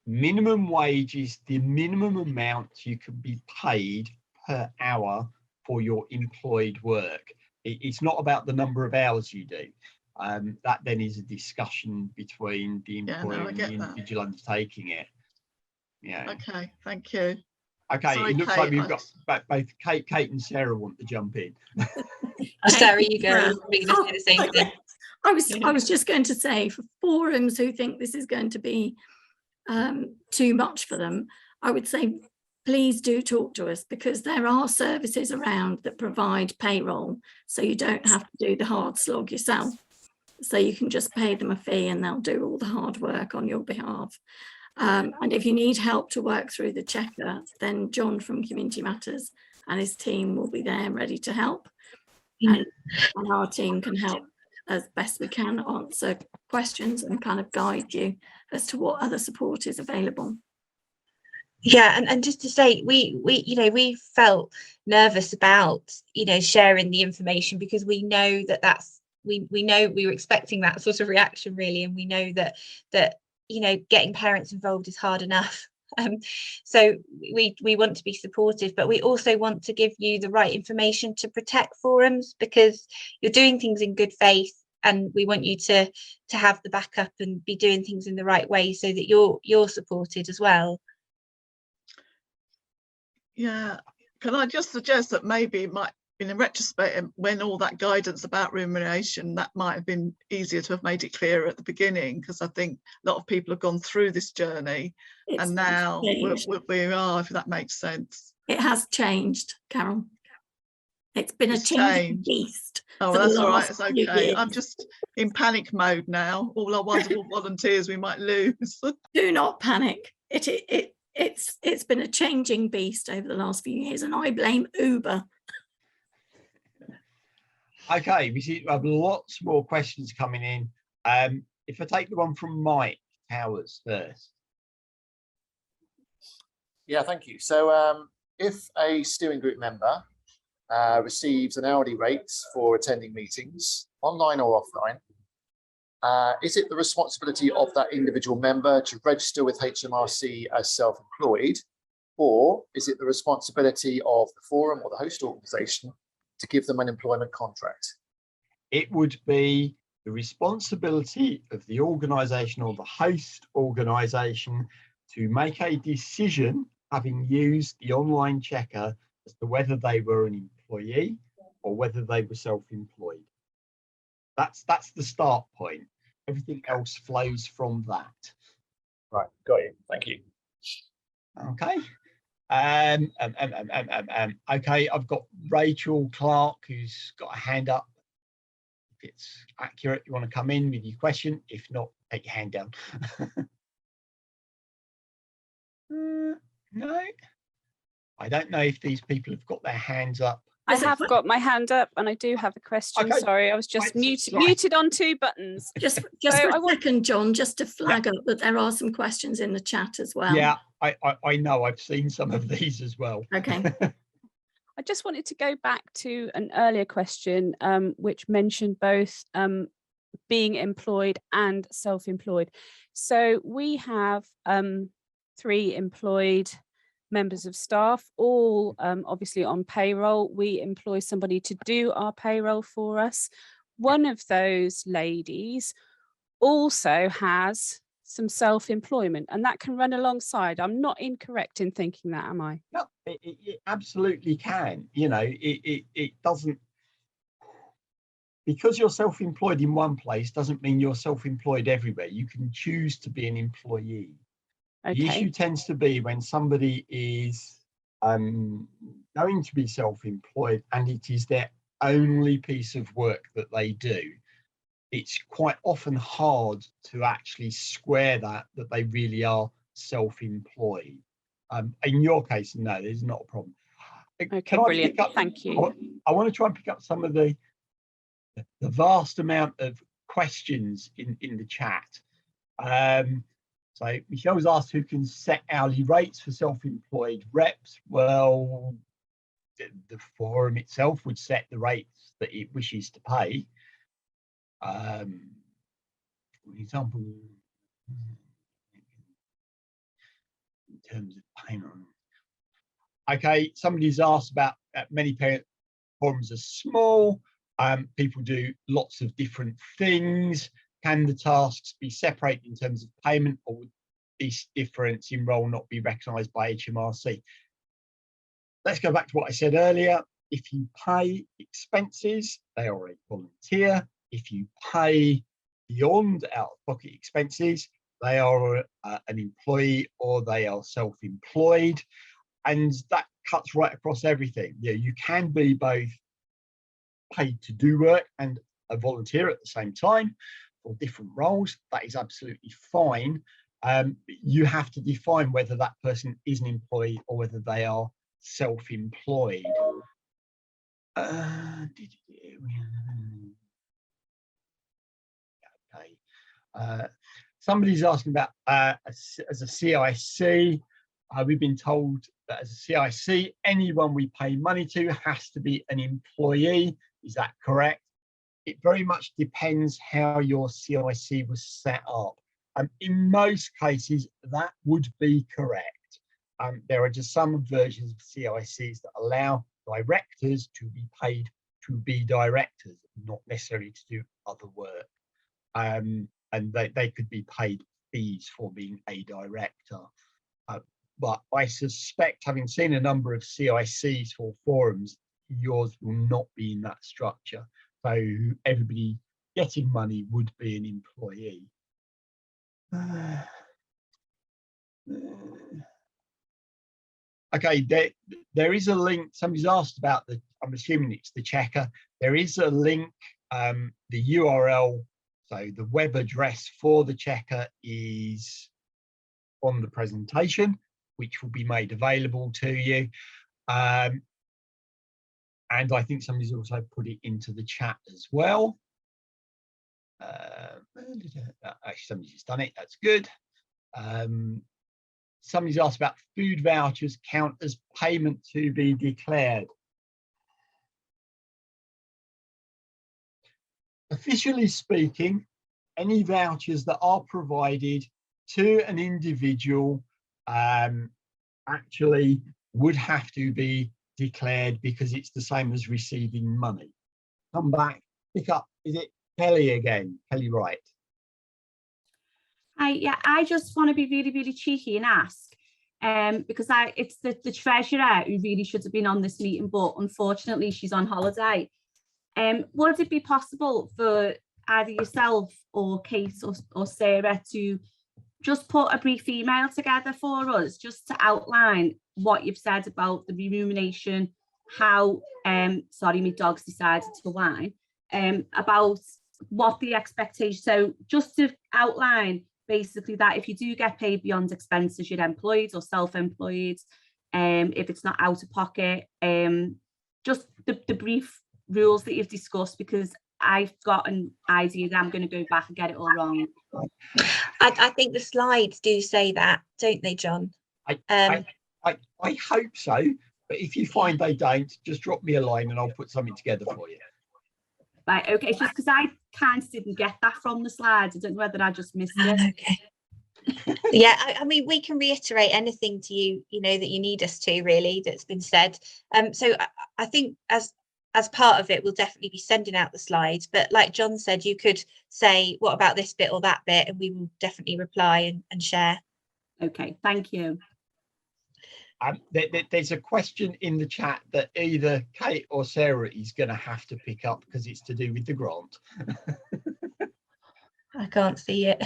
Minimum wage is the minimum amount you can be paid per hour for your employed work. It's not about the number of hours you do. That then is a discussion between the employer and the individual undertaking it. Okay, thank you. Okay, sorry, it looks Kate, like we've got both Kate and Sarah want to jump in. Sarah, you go. We just say the same thing. I was just going to say, for forums who think this is going to be too much for them, I would say please do talk to us, because there are services around that provide payroll, so you don't have to do the hard slog yourself. So you can just pay them a fee and they'll do all the hard work on your behalf. And if you need help to work through the checker, then John from Community Matters and his team will be there ready to help. And our team can help as best we can answer questions and kind of guide you as to what other support is available. Yeah, and just to say, we felt nervous about sharing the information, because we know that we know we were expecting that sort of reaction, really, and we know that you know, getting parents involved is hard enough. So we want to be supportive, but we also want to give you the right information to protect forums, because you're doing things in good faith, and we want you to have the backup and be doing things in the right way so that you're supported as well. Yeah, can I just suggest that maybe it might, in retrospect, when all that guidance about remuneration, that might have been easier to have made it clearer at the beginning, because I think a lot of people have gone through this journey and now we are, if that makes sense. It has changed, Carol. It's been a changing beast. Oh, well, that's all right. It's okay. I'm just in panic mode now. All our wonderful volunteers we might lose. Do not panic. It's been a changing beast over the last few years, and I blame Uber. Okay, we see we have lots more questions coming in. If I take the one from Mike Towers first. Yeah, thank you. So if a steering group member receives an hourly rate for attending meetings, online or offline, is it the responsibility of that individual member to register with HMRC as self-employed, or is it the responsibility of the forum or the host organisation to give them an employment contract? It would be the responsibility of the organisation or the host organisation to make a decision, having used the online checker, as to whether they were an employee or whether they were self-employed. That's the start point. Everything else flows from that. Right, got you. Thank you. Okay. Okay, I've got Rachel Clark who's got a hand up. If it's accurate, you want to come in with your question. If not, take your hand down. No, I don't know if these people have got their hands up. I have got my hand up and I do have a question. Okay. Sorry, I was just muted on 2 buttons. Just So for a second, John, just to flag up that there are some questions in the chat as well. Yeah, I know. I've seen some of these as well. Okay. I just wanted to go back to an earlier question, which mentioned both being employed and self-employed. So we have 3 employed members of staff, all obviously on payroll. We employ somebody to do our payroll for us. One of those ladies also has some self-employment, and that can run alongside. I'm not incorrect in thinking that, am I? No, it absolutely can. You know, it doesn't, because you're self-employed in one place doesn't mean you're self-employed everywhere. You can choose to be an employee. Okay. The issue tends to be when somebody is going to be self-employed and it is their only piece of work that they do. It's quite often hard to actually square that they really are self-employed. In your case, no, there's not a problem. Okay, brilliant. Thank you. I want to try and pick up some of the vast amount of questions in the chat. So Michelle's asked who can set hourly rates for self-employed reps. Well, the forum itself would set the rates that it wishes to pay. For example, in terms of payment. Okay, somebody's asked about many forums are small. People do lots of different things. Can the tasks be separated in terms of payment, or would this difference in role not be recognised by HMRC? Let's go back to what I said earlier. If you pay expenses, they are a volunteer. If you pay beyond out-of-pocket expenses, they are an employee or they are self-employed. And that cuts right across everything. Yeah, you can be both paid to do work and a volunteer at the same time for different roles. That is absolutely fine. You have to define whether that person is an employee or whether they are self-employed. Okay. Somebody's asking about as a CIC. We've been told that as a CIC, anyone we pay money to has to be an employee. Is that correct? It very much depends how your CIC was set up. In most cases, that would be correct. There are just some versions of CICs that allow directors to be paid to be directors, not necessarily to do other work. And they could be paid fees for being a director. But I suspect, having seen a number of CICs for forums, yours will not be in that structure. So everybody getting money would be an employee. Okay, there is a link. Somebody's asked about I'm assuming it's the checker. There is a link, the URL, so the web address for the checker is on the presentation, which will be made available to you. And I think somebody's also put it into the chat as well. Actually, somebody's just done it. That's good. Somebody's asked about food vouchers count as payment to be declared. Officially speaking, any vouchers that are provided to an individual actually would have to be declared because it's the same as receiving money. Come back, pick up, is it Kelly again? Kelly Wright. Yeah, I just want to be really, really cheeky and ask, because it's the treasurer who really should have been on this meeting, but unfortunately she's on holiday. Would it be possible for either yourself or Kate or Sarah to just put a brief email together for us, just to outline what you've said about the remuneration, how, sorry, my dog's decided to whine, about what the expectation, so just to outline basically that if you do get paid beyond expenses, you're employed or self-employed, if it's not out of pocket, just the brief rules that you've discussed, because I've got an idea that I'm going to go back and get it all wrong. I think the slides do say that, don't they, John? I hope so, but if you find they don't, just drop me a line and I'll put something together for you. Right, okay, it's just because I kind of didn't get that from the slides. I don't know whether I just missed it. Okay. Yeah, I mean, we can reiterate anything to you, that you need us to, really, that's been said. So I think as part of it, we'll definitely be sending out the slides. But like John said, you could say, what about this bit or that bit? And we will definitely reply and share. Okay, thank you. There's a question in the chat that either Kate or Sarah is going to have to pick up because it's to do with the grant. I can't see it.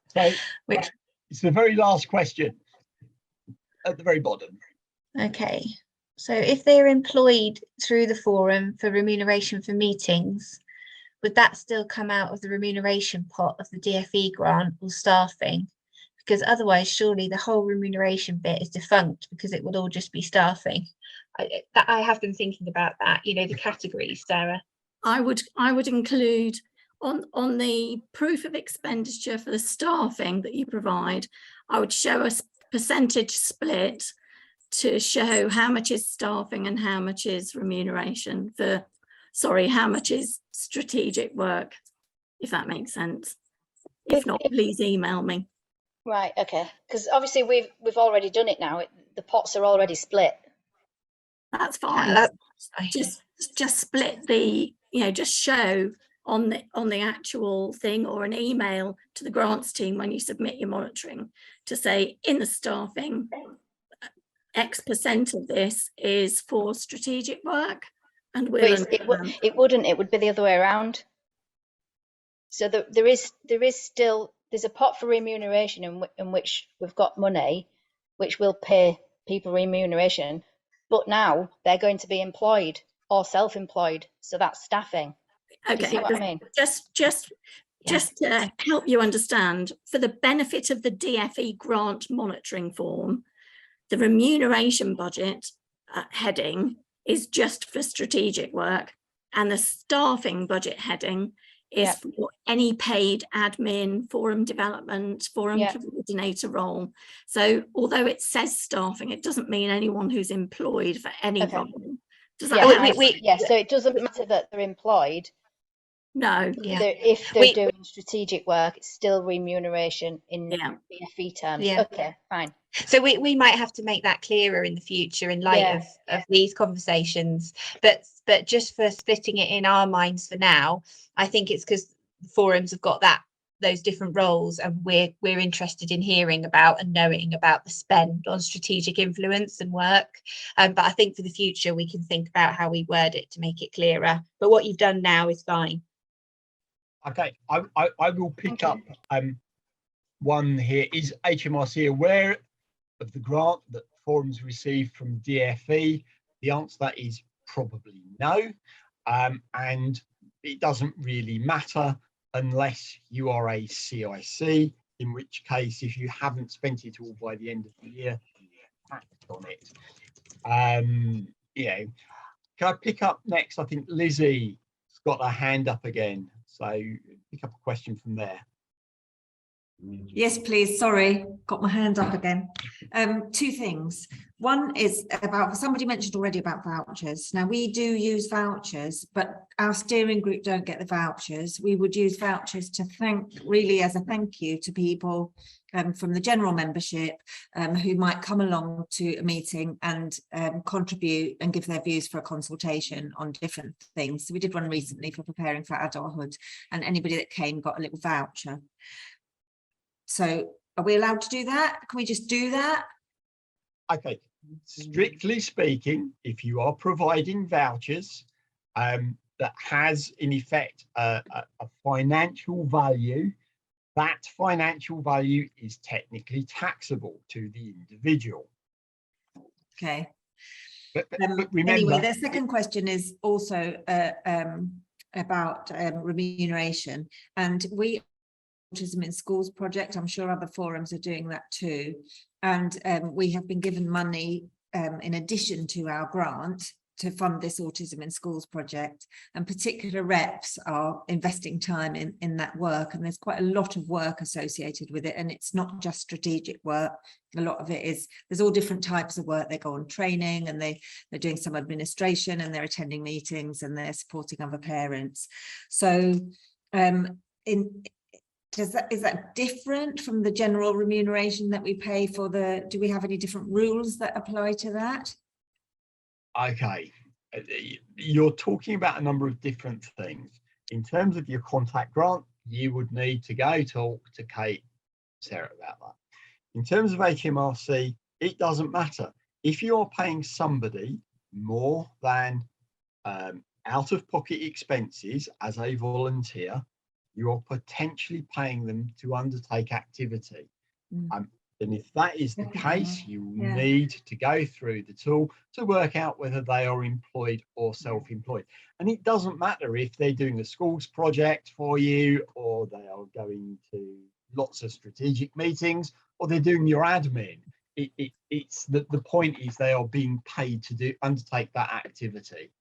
So it's the very last question at the very bottom. Okay, so if they're employed through the forum for remuneration for meetings, would that still come out of the remuneration pot of the DFE grant or staffing? Because otherwise, surely the whole remuneration bit is defunct because it would all just be staffing. I have been thinking about that, the categories, Sarah. I would include on the proof of expenditure for the staffing that you provide, I would show a percentage split to show how much is staffing and how much is remuneration how much is strategic work, if that makes sense. If not, please email me. Right, okay, because obviously we've already done it now. The pots are already split. That's fine. Just split the, just show on the actual thing, or an email to the grants team when you submit your monitoring to say in the staffing, X% of this is for strategic work, and it wouldn't. It would be the other way around. So there's a pot for remuneration in which we've got money, which will pay people remuneration, but now they're going to be employed or self-employed, so that's staffing. Okay, do you see what I mean? Just to help you understand, for the benefit of the DFE grant monitoring form, the remuneration budget heading is just for strategic work, and the staffing budget heading is for any paid admin, forum development, forum coordinator role. So although it says staffing, it doesn't mean anyone who's employed for any role. Does that so it doesn't matter that they're employed. No. Yeah. If they're We- doing strategic work, it's still remuneration in Yeah. BFE terms. Yeah. Okay, fine. So we might have to make that clearer in the future in light Yeah. of these conversations. But just for splitting it in our minds for now, I think it's because forums have got those different roles, and we're interested in hearing about and knowing about the spend on strategic influence and work. But I think for the future we can think about how we word it to make it clearer. But what you've done now is fine. Okay, I will pick up one here. Is HMRC aware of the grant that forums received from DFE? The answer to that is probably no, and it doesn't really matter unless you are a CIC, in which case if you haven't spent it all by the end of the year, you get taxed on it. Yeah, can I pick up next? I think Lizzie's got her hand up again, so pick up a question from there. Yes, please. Sorry, got my hand up again. Two things. One is about, somebody mentioned already about vouchers. Now, we do use vouchers, but our steering group don't get the vouchers. We would use vouchers to really as a thank you to people from the general membership who might come along to a meeting and contribute and give their views for a consultation on different things. So we did one recently for preparing for adulthood, and anybody that came got a little voucher. So are we allowed to do that? Can we just do that? Okay, strictly speaking, if you are providing vouchers that has in effect a financial value, that financial value is technically taxable to the individual. Okay. But remember, anyway, the second question is also about remuneration, and we Autism in Schools project. I'm sure other forums are doing that too, and we have been given money in addition to our grant to fund this Autism in Schools project, and particular reps are investing time in that work, and there's quite a lot of work associated with it, and it's not just strategic work. A lot of it is, there's all different types of work. They go on training, and they're doing some administration, and they're attending meetings, and they're supporting other parents. So is that different from the general remuneration that we pay for do we have any different rules that apply to that? Okay, you're talking about a number of different things. In terms of your contact grant, you would need to go talk to Kate, Sarah about that. In terms of HMRC, it doesn't matter. If you're paying somebody more than out-of-pocket expenses as a volunteer, you're potentially paying them to undertake activity. And if that is the case, you will need to go through the tool to work out whether they are employed or self-employed. And it doesn't matter if they're doing a schools project for you, or they are going to lots of strategic meetings, or they're doing your admin. It's the point is they are being paid to undertake that activity.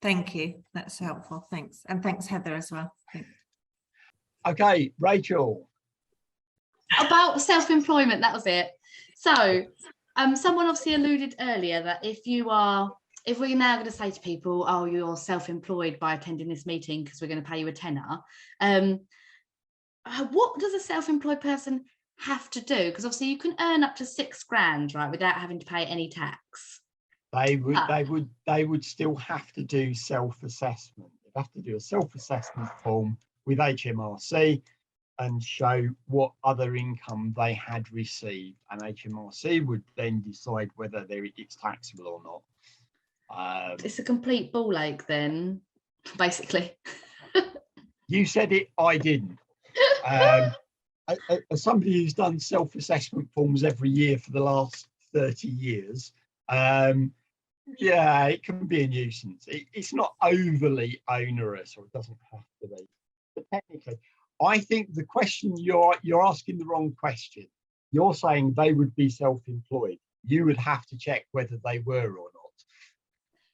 Thank you. That's helpful. Thanks. And thanks, Heather, as well. Thanks. Okay, Rachel. About self-employment, that was it. So someone obviously alluded earlier that if we're now going to say to people, oh, you're self-employed by attending this meeting because we're going to pay you a tenner, what does a self-employed person have to do? Because obviously you can earn up to £6,000, right, without having to pay any tax. They would still have to do self-assessment. They'd have to do a self-assessment form with HMRC and show what other income they had received, and HMRC would then decide whether it's taxable or not. It's a complete ball ache then, basically. You said it, I didn't. As somebody who's done self-assessment forms every year for the last 30 years, yeah, it can be a nuisance. It's not overly onerous, or it doesn't have to be. But technically, I think the question you're asking the wrong question. You're saying they would be self-employed. You would have to check whether they were or not.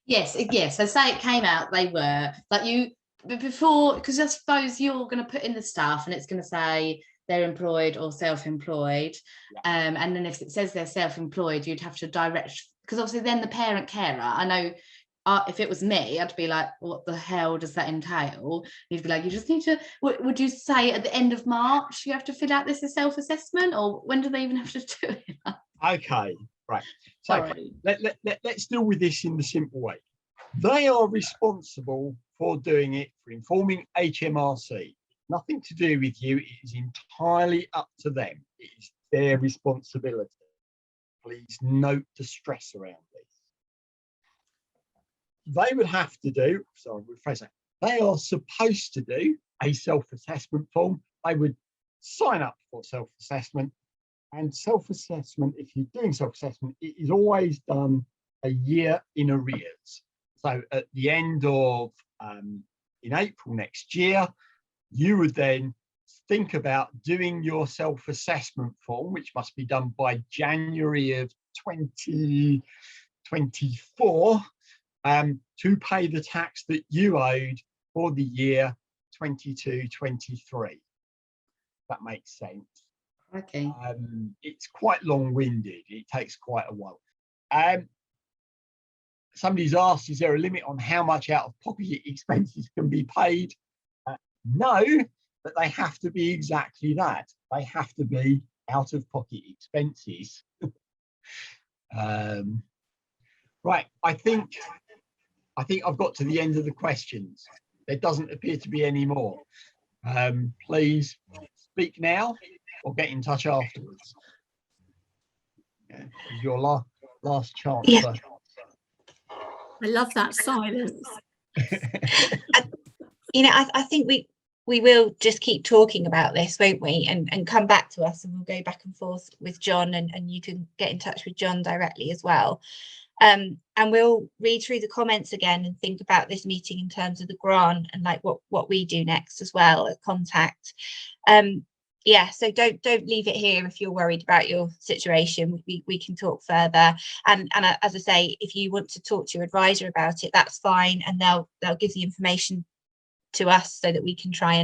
Yes. So say it came out they were, like you before, because I suppose you're going to put in the stuff and it's going to say they're employed or self-employed, and then if it says they're self-employed, you'd have to direct, because obviously then the parent carer, I know if it was me, I'd be like, what the hell does that entail? You'd be like, you just need to, would you say at the end of March you have to fill out this as self-assessment, or when do they even have to do it? Okay, right. So Sorry. let's deal with this in the simple way. They are responsible for doing it, for informing HMRC. Nothing to do with you. It is entirely up to them. It is their responsibility. Please note the stress around this. They would have to do, sorry, rephrase that. They are supposed to do a self-assessment form. They would sign up for self-assessment, and self-assessment, if you're doing self-assessment, it is always done a year in arrears. So at the end of, in April next year, you would then think about doing your self-assessment form, which must be done by January of 2024, to pay the tax that you owed for the year 22-23. That makes sense. Okay. It's quite long-winded. It takes quite a while. Somebody's asked, is there a limit on how much out-of-pocket expenses can be paid? No, but they have to be exactly that. They have to be out-of-pocket expenses. Right, I think I've got to the end of the questions. There doesn't appear to be any more. Please speak now or get in touch afterwards. Yeah, your last chance. Yeah. I love that silence. You know, I think we will just keep talking about this, won't we? And come back to us, and we'll go back and forth with John, and you can get in touch with John directly as well. And we'll read through the comments again and think about this meeting in terms of the grant and like what we do next as well at Contact. Yeah, so don't leave it here if you're worried about your situation. We can talk further, and as I say, if you want to talk to your advisor about it, that's fine, and they'll give the information to us so that we can try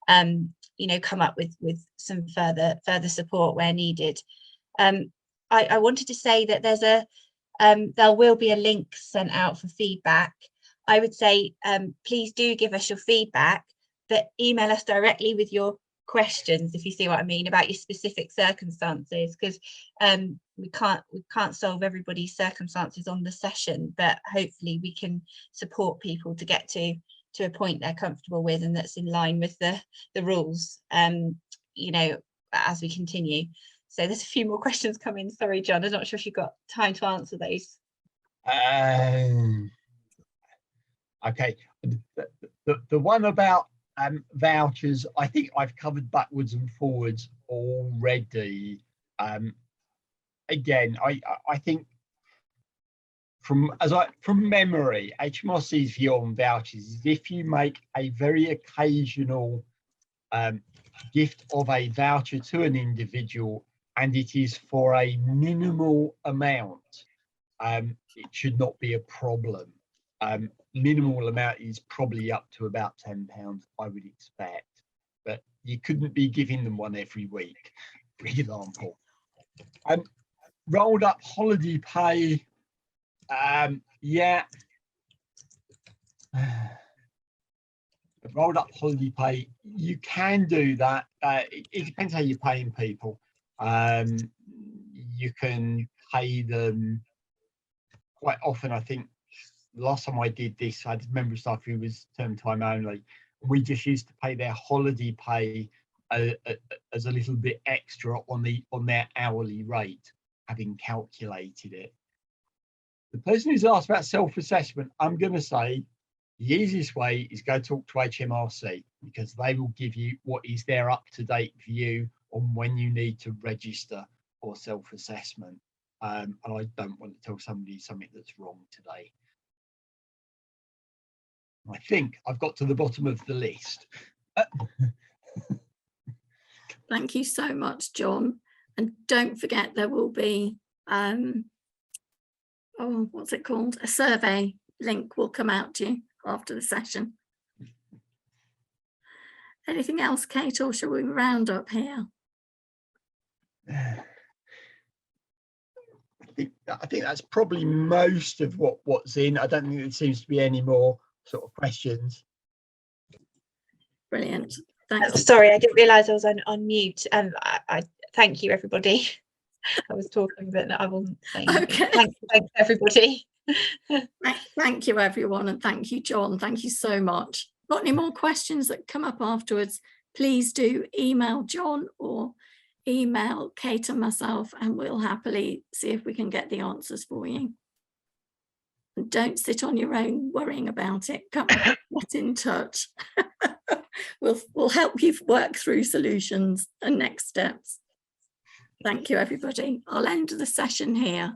and you know, come up with some further support where needed. I wanted to say that there's there will be a link sent out for feedback. I would say please do give us your feedback, but email us directly with your questions, if you see what I mean, about your specific circumstances, because we can't solve everybody's circumstances on the session, but hopefully we can support people to get to a point they're comfortable with and that's in line with the rules, you know, as we continue. So there's a few more questions coming. Sorry, John, I'm not sure if you've got time to answer those. Okay, the one about vouchers, I think I've covered backwards and forwards already. Again, I think from memory, HMRC's view on vouchers is if you make a very occasional gift of a voucher to an individual and it is for a minimal amount, it should not be a problem. Minimal amount is probably up to about £10, I would expect, but you couldn't be giving them one every week, for example. Rolled up holiday pay, yeah. Rolled up holiday pay, you can do that. It depends how you're paying people. You can pay them quite often. I think last time I did this, I had a member of staff who was term time only. We just used to pay their holiday pay as a little bit extra on their hourly rate, having calculated it. The person who's asked about self-assessment, I'm going to say the easiest way is go talk to HMRC, because they will give you what is their up-to-date view on when you need to register for self-assessment. And I don't want to tell somebody something that's wrong today. I think I've got to the bottom of the list. Thank you so much, John. And don't forget, there will be, what's it called? A survey link will come out to you after the session. Anything else, Kate, or shall we round up here? I think that's probably most of what's in. I don't think there seems to be any more sort of questions. Brilliant. Thanks. Sorry, I didn't realise I was on mute. I thank you, everybody. I was talking, but I wasn't saying anything. Okay. Thanks everybody. Thank you, everyone, and thank you, John. Thank you so much. Got any more questions that come up afterwards? Please do email John or email Kate and myself, and we'll happily see if we can get the answers for you. And don't sit on your own worrying about it. Come get in touch. We'll help you work through solutions and next steps. Thank you, everybody. I'll end the session here.